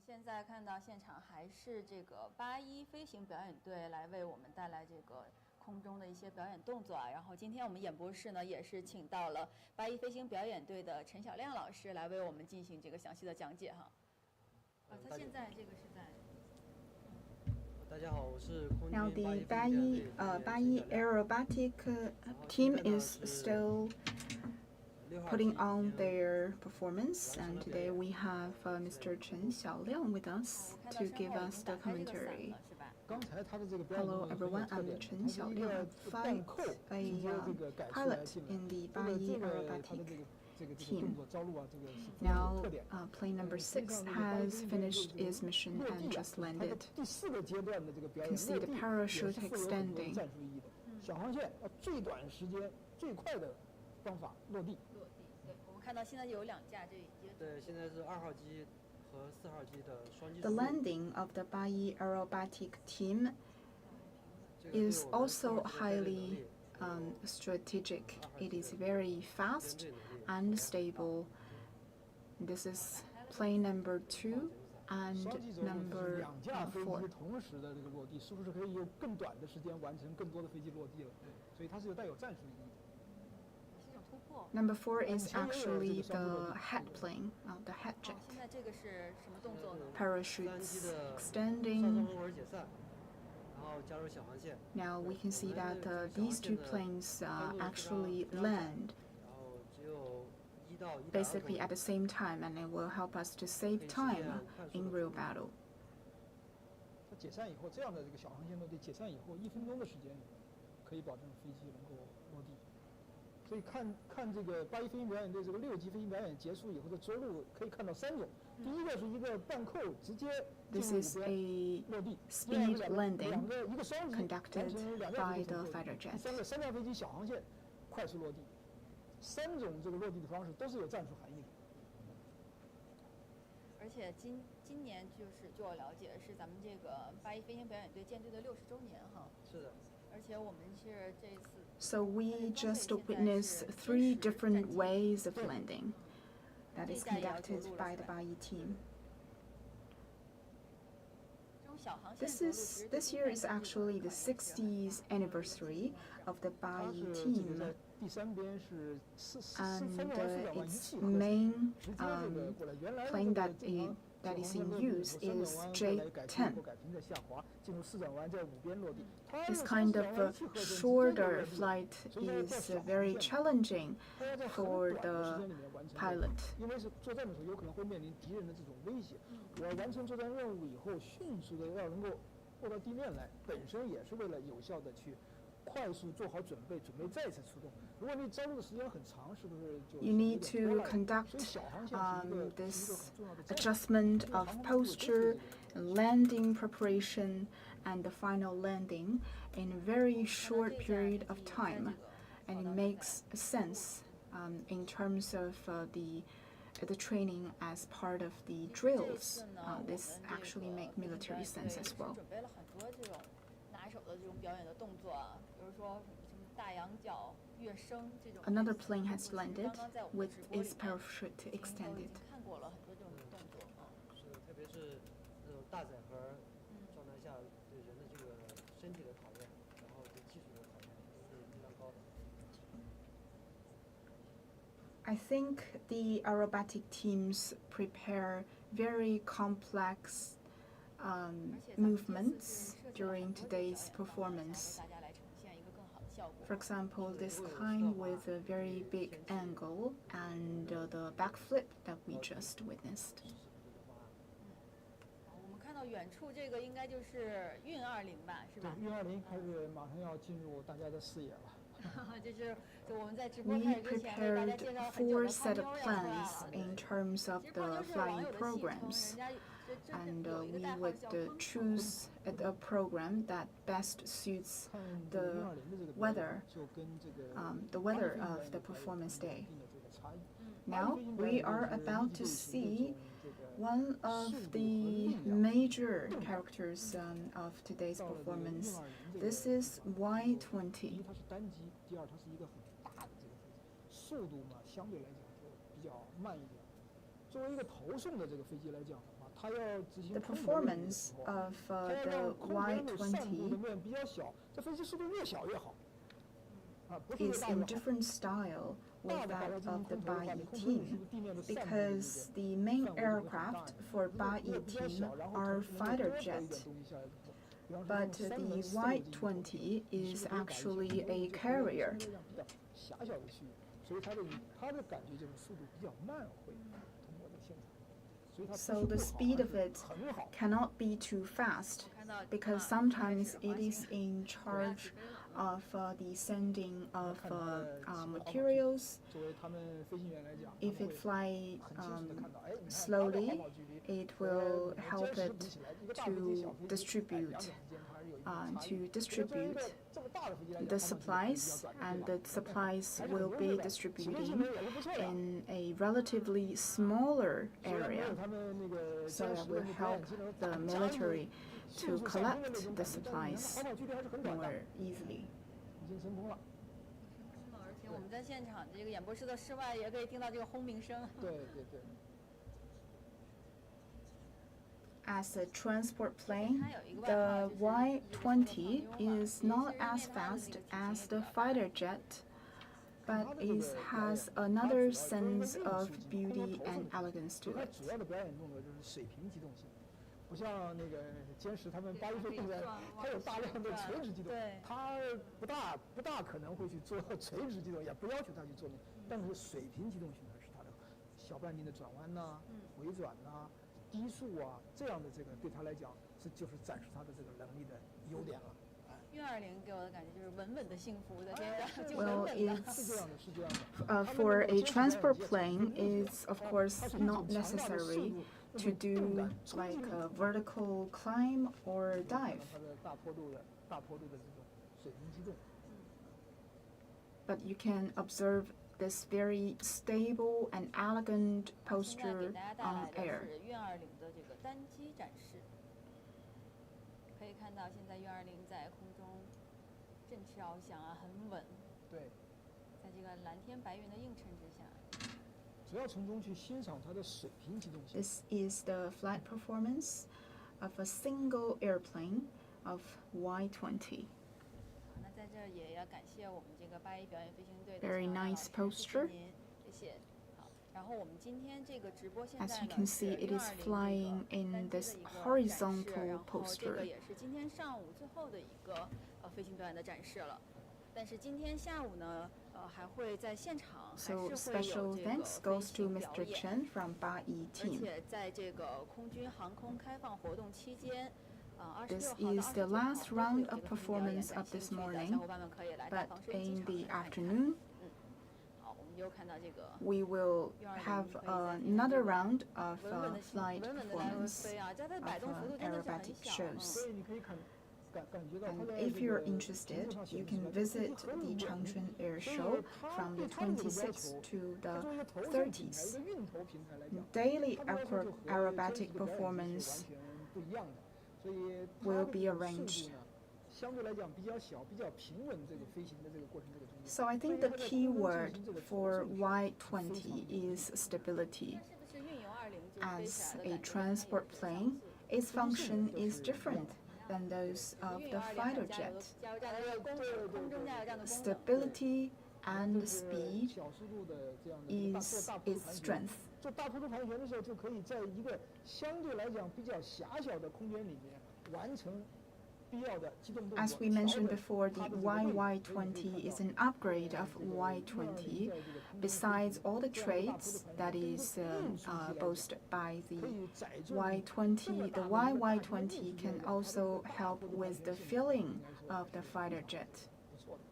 S1: 现在看到现场还是这个81飞行表演队来为我们带来这个空中的一些表演动作啊。然后今天我们演播室呢也是请到了81飞行表演队的陈小亮老师来为我们进行这个详细的讲解哈。他现在这个是在。
S5: 大家好，我是空军
S2: Now the 81 aerobatic team is still putting on their performance, and today we have Mr. Chen Xiaoliang with us to give us the commentary.
S4: 刚才他的这个表演
S2: Hello
S4: 动作
S2: everyone,
S4: 特
S2: I'm
S4: 点，
S2: Chen
S4: 它是一个
S2: Xiaoliang,
S4: 半扣，
S2: a
S4: 说这个改出来
S2: pilot
S4: 进来，
S2: in the
S4: 这个
S2: 81
S4: 他的
S2: aerobatic
S4: 这个
S2: team.
S4: 动作着陆啊，这个是非常
S2: Now
S4: 有特点。
S2: plane number 6 has finished its mission
S4: 落
S2: and
S4: 地啊，
S2: just
S4: 它的
S2: landed.
S4: 第4个阶段的这个表
S2: You
S4: 演
S2: can see
S4: 落
S2: the
S4: 地也
S2: parachute
S4: 是富有很多
S2: extending.
S4: 战术意义的。小航线最短时间、最快的方法落地。
S1: 落地，对，我们看到现在有2架，这已经。
S5: 对，现在是2号机和4号机的双机
S2: The
S5: 着陆。
S2: landing of the 81 aerobatic team
S5: 这个对
S2: is
S5: 我们
S2: also
S5: 2号机的战略能
S2: highly
S5: 力
S2: strategic. It is very fast and stable. This is plane number 2 and
S4: 双机着陆就是
S2: number
S4: 2架飞
S2: 4.
S4: 机同时的这个落地，是不是可以用更短的时间完成更多的飞机落地了？所以它是有带有战术意义的。
S1: 是一种突破。
S2: Number 4 is actually the head plane, the head jet.
S1: 现在这个是什么动作呢？
S2: Parachutes
S5: 上升
S2: extending.
S5: 风轮解散，然后加入小航线，
S2: Now we can see that these 2 planes actually land
S5: 然后只有1到1.2
S2: basically at the same time, and it will help us to save time in real battle.
S4: 它解散以后，这样的这个小航线落地解散以后，1分钟的时间里，可以保证飞机能够落地。所以看这个81飞行表演队这个6级飞行表演结束以后的着陆，可以看到3种。第一个是一个半扣直接进
S2: This
S4: 入
S2: is
S4: 目标
S2: a
S4: 落地，
S2: speed
S4: 第二个
S2: landing
S4: 一个双击完
S2: conducted
S4: 成2架
S2: by
S4: 飞机
S2: the
S4: 落地
S2: fighter
S4: 第
S2: jet.
S4: 3个3架飞机小航线快速落地。3种这个落地的方式都是有战术含义的。
S1: 而且今年就是据我了解是咱们这个81飞行表演队建队的60周年哈。
S5: 是的。
S1: 而且我们是这次。
S2: So we just witnessed 3 different ways of landing that is conducted by the 81 team. This year is actually the 60th anniversary of the 81 team,
S4: 第3边是
S2: and its main plane that is in use is J10. This kind of shorter flight is very challenging for the pilot.
S4: 因为是作战的时候有可能会面临敌人的这种威胁，我完成作战任务以后，迅速的要能够落到地面来，本身也是为了有效的去快速做好准备，准备再次出动。如果你着陆的时间很长，是不是就
S2: You need to conduct this adjustment of posture, landing preparation, and the final landing in a very short period of time, and it makes sense in terms of the training as part of the drills. This actually makes military sense as well. Another plane has landed with its parachute extended.
S5: 是的，特别是那种大载荷状态下对人的这个身体的考验，然后对技术的考验是非常高的。
S2: I think the aerobatic teams prepare very complex movements during today's performance. For example, this climb with a very big angle and the backflip that we just witnessed.
S1: 我们看到远处这个应该就是运20吧，是吧？
S4: 运20开始马上要进入大家的视野了。
S1: 就我们在直播
S2: We
S1: 开始之前为大家
S2: prepared
S1: 介绍很久
S2: 4
S1: 的
S2: set of
S1: 泡妞
S2: plans
S1: 呀。
S2: in terms of the flying programs, and we would choose a program that best suits the weather of the performance day. Now we are about to see one of the major characters of today's performance. This is Y20.
S4: 第一，它是单机；第二，它是一个很大的这个飞机，速度嘛相对来讲就比较慢一点。作为一个投送的这个飞机来讲的话，它要执行
S2: The
S4: 空投任务的时
S2: performance
S4: 候，
S2: of
S4: 它要
S2: the
S4: 让空投入上部的
S2: Y20
S4: 面比较小，这飞机速度越小越好。不是越
S2: is
S4: 大越
S2: in
S4: 好。
S2: different style with
S4: 大的话，
S2: that
S4: 它进行
S2: of the
S4: 空投的话，你空投
S2: Ba-Yi
S4: 允许
S2: team
S4: 的地面的散布的这
S2: because
S4: 个
S2: the main
S4: 范围就会很大
S2: aircraft
S4: 一点。
S2: for
S4: 如果
S2: Ba-Yi
S4: 比较
S2: team
S4: 小，然后
S2: are
S4: 能够
S2: fighter
S4: 多跑一点
S2: jet,
S4: 东西下来之后，比方说
S2: but
S4: 用三
S2: the
S4: 轮四轮进行投
S2: Y20
S4: 你
S2: is
S4: 是不是可以打一些
S2: actually
S4: 所以
S2: a
S4: 就可以
S2: carrier.
S4: 相对来讲比较狭小的区域，所以它的感觉就是速度比较慢，会通过这个现场。所以它
S2: So the speed of it
S4: 很好。
S2: cannot be too fast because sometimes it is in charge of the sending of materials.
S4: 作为他们飞行员来讲，
S2: If it fly
S4: 很清楚地看到，哎，你看
S2: slowly,
S4: 它的航跑距离
S2: it will
S4: 跟
S2: help
S4: 歼10
S2: it
S4: 比起来，一个大飞机、小
S2: to
S4: 飞机，哎，两
S2: distribute
S4: 者之间它是有一定的差异。
S2: to
S4: 所以作为一
S2: distribute
S4: 个这么大的飞机来讲，
S2: the
S4: 航跑距离比较
S2: supplies,
S4: 短，
S2: and
S4: 对
S2: the
S4: 吧？
S2: supplies
S4: 还是
S2: will
S4: 很
S2: be
S4: 优势的，起飞性
S2: distributing
S4: 能也是不错的。
S2: in a relatively smaller
S4: 虽然没
S2: area,
S4: 有他们那个
S2: so
S4: 歼
S2: that
S4: 10
S2: will
S4: 的表
S2: help
S4: 演技能
S2: the
S4: 加入
S2: military
S4: 迅
S2: to
S4: 速上升的那
S2: collect
S4: 种
S2: the
S4: 感觉，但是
S2: supplies
S4: 航跑距离还是很短的，
S2: more easily.
S4: 已经升空了。
S1: 而且我们在现场这个演播室的室外也可以听到这个轰鸣声。
S4: 对对对。
S2: As a transport plane, the Y20 is not as fast as the fighter jet, but it has another sense of beauty and elegance to
S4: 它
S2: it.
S4: 主要的表演动作就是水平机动性，不像那个歼10他们8一飞动作，它有大量的垂直机动，它不大可能会去做垂直机动，也不要求它去做那，但是水平机动性呢是它的小半径的转弯呐、回转呐、低速啊这样的这个对他来讲就是展示他的这个能力的优点了。
S1: 运20给我的感觉就是稳稳的幸福的这个，就
S2: Well,
S1: 稳稳的。
S2: it's
S4: 是这样的，是这样的。
S2: for a transport plane, it's of course not necessary to do like a vertical climb or dive,
S4: 它的大坡度的这种水平机动。
S2: but you can observe this very stable and elegant
S1: 现在给
S2: posture
S1: 大家带
S2: on
S1: 来的
S2: air.
S1: 是运20的这个单机展示，可以看到现在运20在空中振翅翱翔啊，很稳。
S4: 对。
S1: 在这个蓝天白云的映衬之下。
S4: 只要从中去欣赏它的水平机动性。
S2: This is the flight performance of a single airplane of Y20.
S1: 好，那在这儿也要感谢我们这个8一表演飞行队的
S2: Very
S1: 乔安老
S2: nice
S1: 师
S2: posture.
S1: 谢谢您，谢谢。好，然后我们今天这个直播现
S2: As
S1: 在
S2: you
S1: 呢
S2: can
S1: 是
S2: see, it
S1: 运
S2: is
S1: 20
S2: flying
S1: 这个
S2: in
S1: 单机的
S2: this
S1: 一个展示，
S2: horizontal
S1: 然后这个
S2: posture.
S1: 也是今天上午最后的一个飞行表演的展示了。但是今天下午呢，还会在现场还
S2: So
S1: 是会
S2: special
S1: 有这个
S2: thanks
S1: 飞
S2: goes to
S1: 行表
S2: Mr.
S1: 演。
S2: Chen from Ba-Yi
S1: 而
S2: team.
S1: 且在这个空军航空开放活动期间
S2: ，This
S1: 26号
S2: is
S1: 到
S2: the
S1: 29号
S2: last
S1: 都会
S2: round
S1: 有这
S2: of
S1: 个飞行表演，
S2: performance
S1: 感
S2: of
S1: 兴
S2: this
S1: 趣的
S2: morning,
S1: 小伙伴们可以来大
S2: but
S1: 房收机
S2: in
S1: 场
S2: the
S1: 看一看。
S2: afternoon,
S1: 好，我们又看到这个
S2: we will have another round of
S1: 稳稳的
S2: flight
S1: 稳稳的来回
S2: performance
S1: 飞啊，它的
S2: of
S1: 摆动幅度真的是很
S2: aerobatic
S1: 小。
S2: shows.
S4: 所以你可以感觉到它
S2: And
S4: 在
S2: if
S4: 这
S2: you're
S4: 个
S2: interested,
S4: 屏幕上显
S2: you
S4: 示
S2: can
S4: 出来这个
S2: visit
S4: 很
S2: the
S4: 稳
S2: Changchun Air
S4: 所以
S2: Show
S4: 它
S2: from
S4: 对
S2: the
S4: 它的这个要
S2: 26th
S4: 求，
S2: to
S4: 它
S2: the
S4: 作为一个投射平台，一
S2: 30th.
S4: 个运投平台来讲，
S2: Daily
S4: 它的要求就和
S2: aerobatic
S4: 真实的表演机
S2: performance
S4: 是完全不一样的，所以它
S2: will
S4: 的
S2: be
S4: 这个速
S2: arranged.
S4: 度呢，相对来讲比较小，比较平稳，这个飞行的这个过程这个中间。
S2: So I think the key word for Y20 is stability.
S1: 是不是运油20就飞起
S2: As
S1: 来的
S2: a
S1: 感觉跟它
S2: transport
S1: 有点
S2: plane,
S1: 相似？
S2: its function is different than those of
S1: 运
S2: the
S1: 油20还
S2: fighter
S1: 有加油
S2: jet.
S1: 加油站的这个功能，空中加油站的功能。
S2: Stability
S4: 这
S2: and
S4: 个
S2: speed
S4: 小速度的这样的一个
S2: is
S4: 做大坡度
S2: its
S4: 盘旋，
S2: strength.
S4: 做大坡度盘旋的时候，就可以在一个相对来讲比较狭小的空间里面完成必要的机动动作。
S2: As we mentioned before, the
S4: 调整它的这个位置，所以你可以
S2: YY20
S4: 看
S2: is
S4: 到
S2: an upgrade of
S4: 这个
S2: Y20.
S4: 在这个空中
S2: Besides all the
S4: 这样的大坡
S2: traits
S4: 度盘旋
S2: that
S4: 对于
S2: is
S4: 运输机来讲
S2: boasted by
S4: 可
S2: the
S4: 以载重
S2: Y20, the YY20 can also help with the filling of the fighter jet.
S4: 不错的。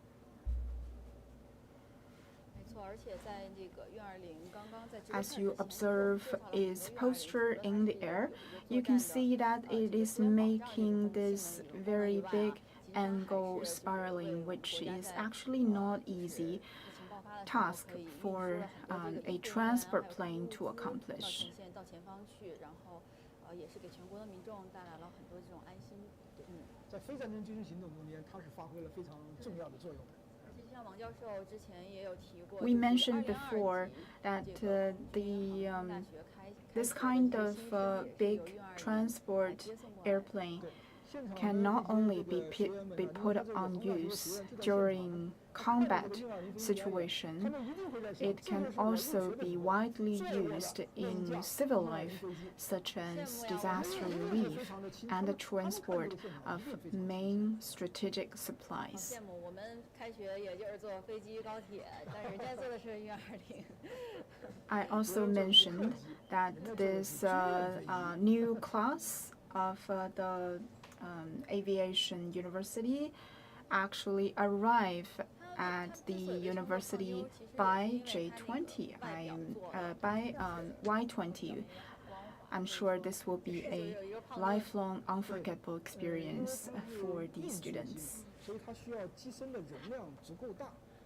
S1: 没错，而且在这个运20刚刚在直播
S2: As
S1: 看
S2: you
S1: 之前，
S2: observe
S1: 介绍了
S2: its
S1: 很多运20
S2: posture
S1: 和它
S2: in the
S1: 这个
S2: air,
S1: 有
S2: you
S1: 作
S2: can
S1: 战的
S2: see that
S1: 这个
S2: it is
S1: 规划，让这
S2: making
S1: 个东西
S2: this
S1: 呢有
S2: very
S1: 空中以外
S2: big
S1: 其实它还
S2: angle
S1: 是就是为
S2: spiraling,
S1: 我们
S2: which
S1: 国家
S2: is
S1: 在
S2: actually not
S1: 就是
S2: easy
S1: 疫情爆发的时候
S2: task
S1: 可以运输
S2: for
S1: 了很多这个
S2: a
S1: 救援
S2: transport
S1: 还有
S2: plane
S1: 物
S2: to
S1: 资到
S2: accomplish.
S1: 前线到前方去，然后也是给全国的民众带来了很多这种安心。
S4: 在非战争军事行动中间，它是发挥了非常重要的作用的。
S1: 而且就像王教授之前也有提过，
S2: We
S1: 就是
S2: mentioned
S1: 2022
S2: before
S1: 级
S2: that
S1: 这个空军
S2: the
S1: 航空大学
S2: This kind of big transport airplane can not only be put on use during combat situation, it can also be widely used in civil life, such as disaster relief and the transport of main strategic supplies. I also mentioned that this new class of the aviation university actually arrive at the university by J20. By Y20. I'm sure this will be a lifelong, unforgettable experience for these students.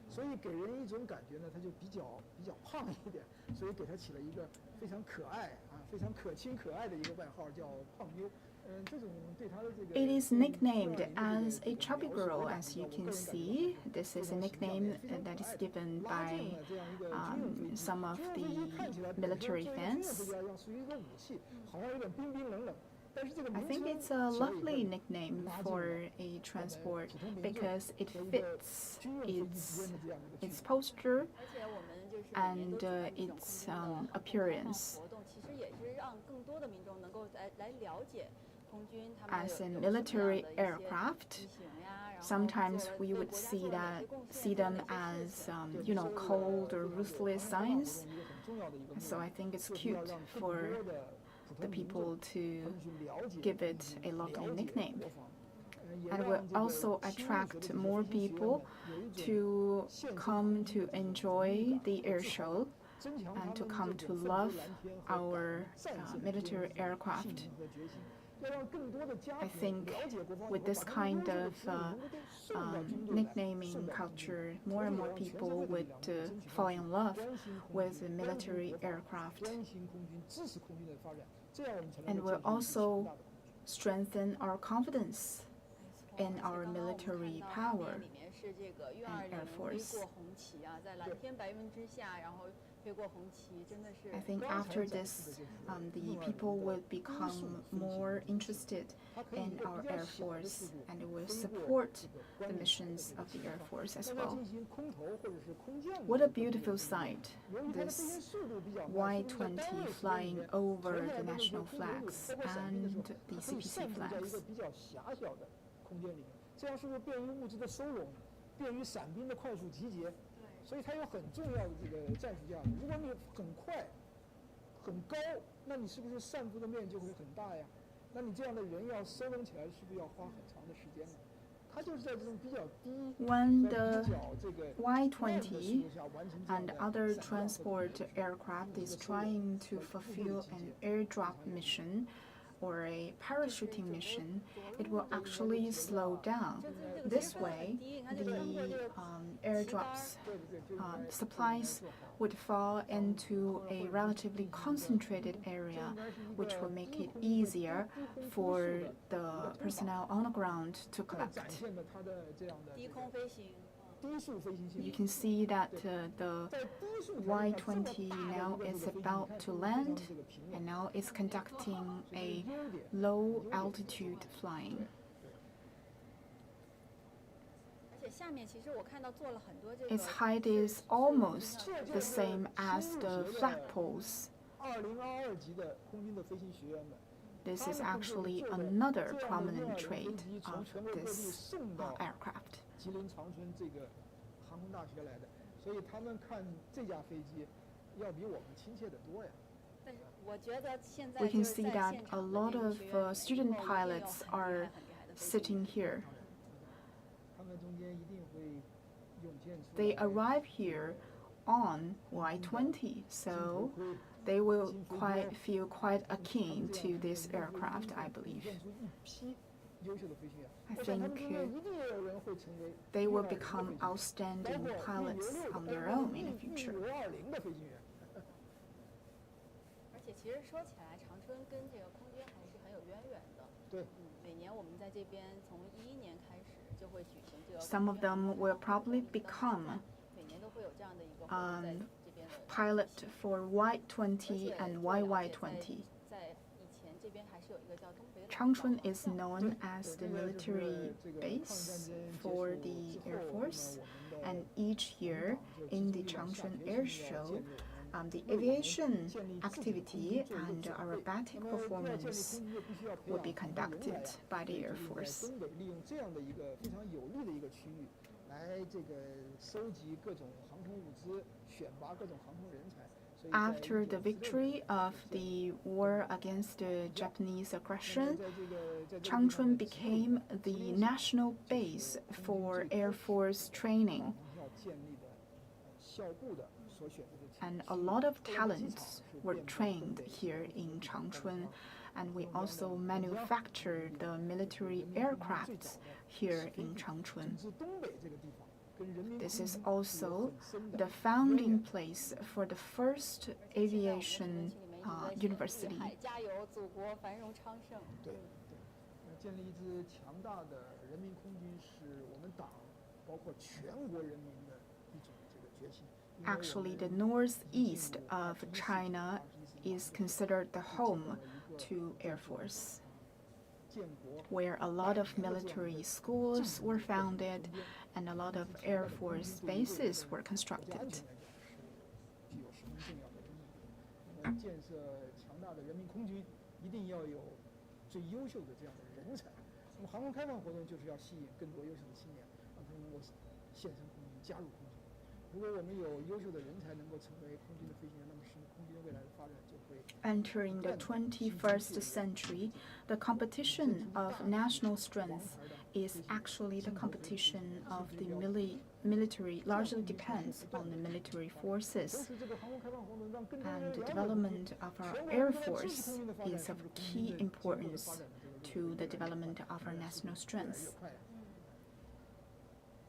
S4: 所以给人一种感觉呢，他就比较胖一点，所以给他起了一个非常可爱非常可亲可爱的一个外号，叫胖妞。这种对他的这个。
S2: It is nicknamed as a chubby girl, as you can see. This is a nickname that is given by some of the military fans. I think it's a lovely nickname for a transport because it fits its posture and its appearance. As a military aircraft, sometimes we would see them as cold or ruthless signs. So I think it's cute for the people to give it a lovely nickname. And will also attract more people to come to enjoy the air show and to come to love our military aircraft. I think with this kind of nicknaming culture, more and more people would fall in love with the military aircraft, and will also strengthen our confidence in our military power and Air Force. I think after this, the people will become more interested in our Air Force and will support the missions of the Air Force as well. What a beautiful sight, this Y-20 flying over the national flags and the CPC flags.
S4: 这样是不是便于物资的收拢，便于伞兵的快速集结？所以它有很重要的这个战术价值。如果你很快、很高，那你是不是散布的面就会很大呀？那你这样的人要收拢起来，是不是要花很长的时间呢？它就是在这种比较低、
S2: When the Y-20 and other transport aircraft is trying to fulfill an airdrop mission or a parachuting mission, it will actually slow down. This way, the airdrops supplies would fall into a relatively concentrated area, which will make it easier for the personnel on the ground to collect. You can see that the Y-20 now is about to land, and now it's conducting a low altitude flying. Its height is almost the same as the flagpoles. This is actually another prominent trait of this aircraft.
S4: 吉林长春这个航空大学来的，所以他们看这架飞机要比我们亲切得多呀。
S2: We can see that a lot of student pilots are sitting here. They arrive here on Y-20, so they will feel quite akin to this aircraft, I believe. I think they will become outstanding pilots on their own in the future. Some of them will probably become pilot for Y-20 and YY-20. Changchun is known as the military base for the Air Force, and each year in the Changchun Air Show, the aviation activity and aerobatic performance will be conducted by the Air Force. After the victory of the war against the Japanese aggression, Changchun became the national base for Air Force training. And a lot of talents were trained here in Changchun, and we also manufacture the military aircrafts here in Changchun. This is also the founding place for the first aviation university. Actually, the northeast of China is considered the home to Air Force, where a lot of military schools were founded and a lot of Air Force bases were constructed. Entering the 21st century, the competition of national strength is actually the competition of the military, largely depends on the military forces. And the development of our Air Force is of key importance to the development of our national strength.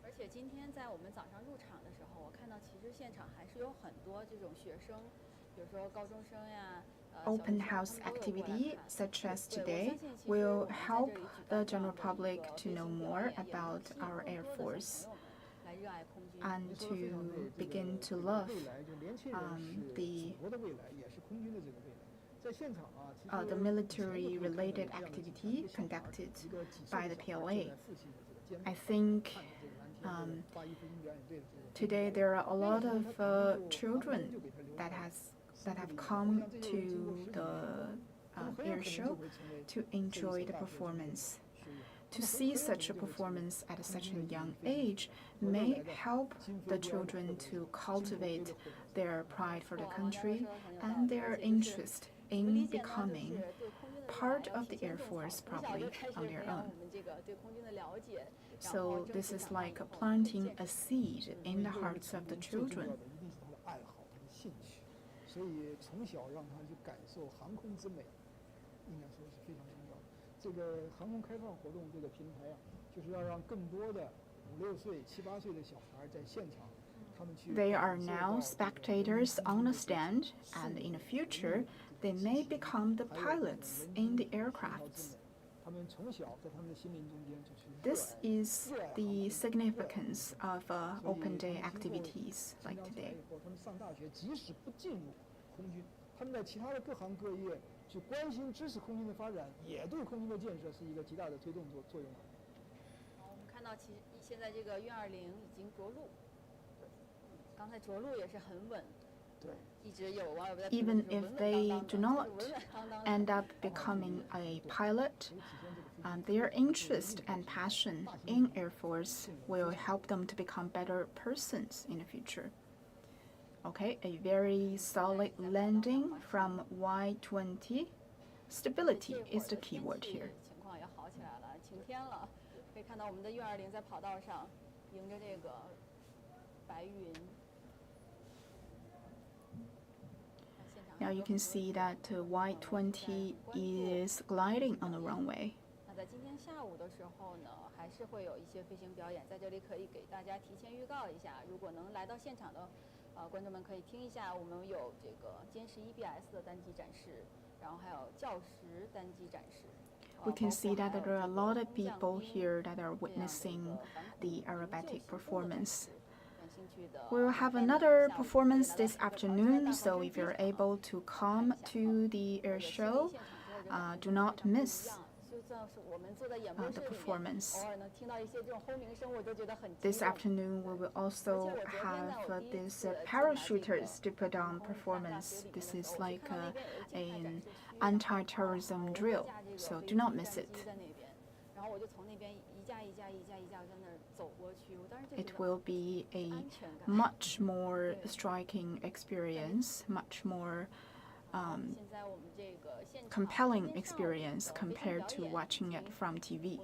S1: 而且今天在我们早上入场的时候，我看到其实现场还是有很多这种学生，比如说高中生呀。
S2: Open house activity, such as today, will help the general public to know more about our Air Force and to begin to love the military-related activity conducted by the PLA. I think today there are a lot of children that have come to the air show to enjoy the performance. To see such a performance at such a young age may help the children to cultivate their pride for the country and their interest in becoming part of the Air Force probably on their own. So this is like planting a seed in the hearts of the children.
S4: 所以从小让他去感受航空之美，应该说是非常重要的。这个航空开放活动这个平台啊，就是要让更多的5、6岁、7、8岁的小孩在现场，他们去。
S2: They are now spectators on a stand, and in the future, they may become the pilots in the aircrafts. This is the significance of open day activities like today. Even if they do not end up becoming a pilot, their interest and passion in Air Force will help them to become better persons in the future. Okay, a very solid landing from Y-20. Stability is the key word here. Now you can see that Y-20 is gliding on the runway.
S1: 在今天下午的时候呢，还是会有一些飞行表演，在这里可以给大家提前预告一下。如果能来到现场的观众们可以听一下，我们有这个歼十1BS 的单机展示，然后还有教10单机展示。
S2: We can see that there are a lot of people here that are witnessing the aerobatic performance. We will have another performance this afternoon, so if you're able to come to the air show, do not miss the performance. This afternoon we will also have this parachuters to put on performance. This is like an anti-terrorism drill, so do not miss it. It will be a much more striking experience, much more compelling experience compared to watching it from TV.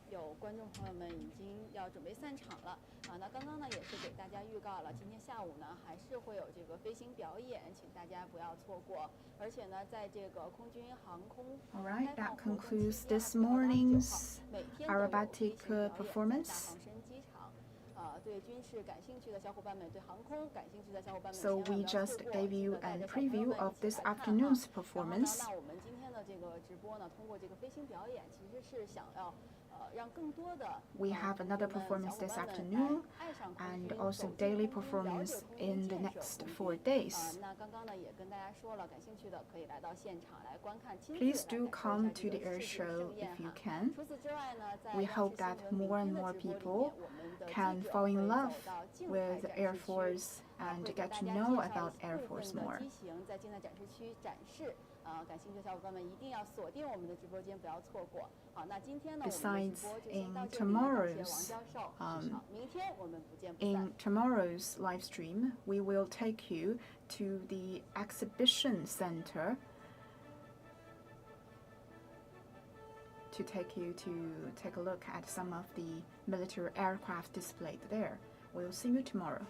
S1: 有观众朋友们已经要准备散场了那刚刚呢也是给大家预告了，今天下午呢还是会有这个飞行表演，请大家不要错过。而且呢，在这个空军航空
S2: Alright, that concludes this morning's aerobatic performance. So we just gave you a preview of this afternoon's performance. We have another performance this afternoon and also daily performance in the next 4 days. Please do come to the air show if you can. We hope that more and more people can fall in love with Air Force and get to know about Air Force more. Besides, in tomorrow's live stream, we will take you to the exhibition center to take a look at some of the military aircraft displayed there. We'll see you tomorrow.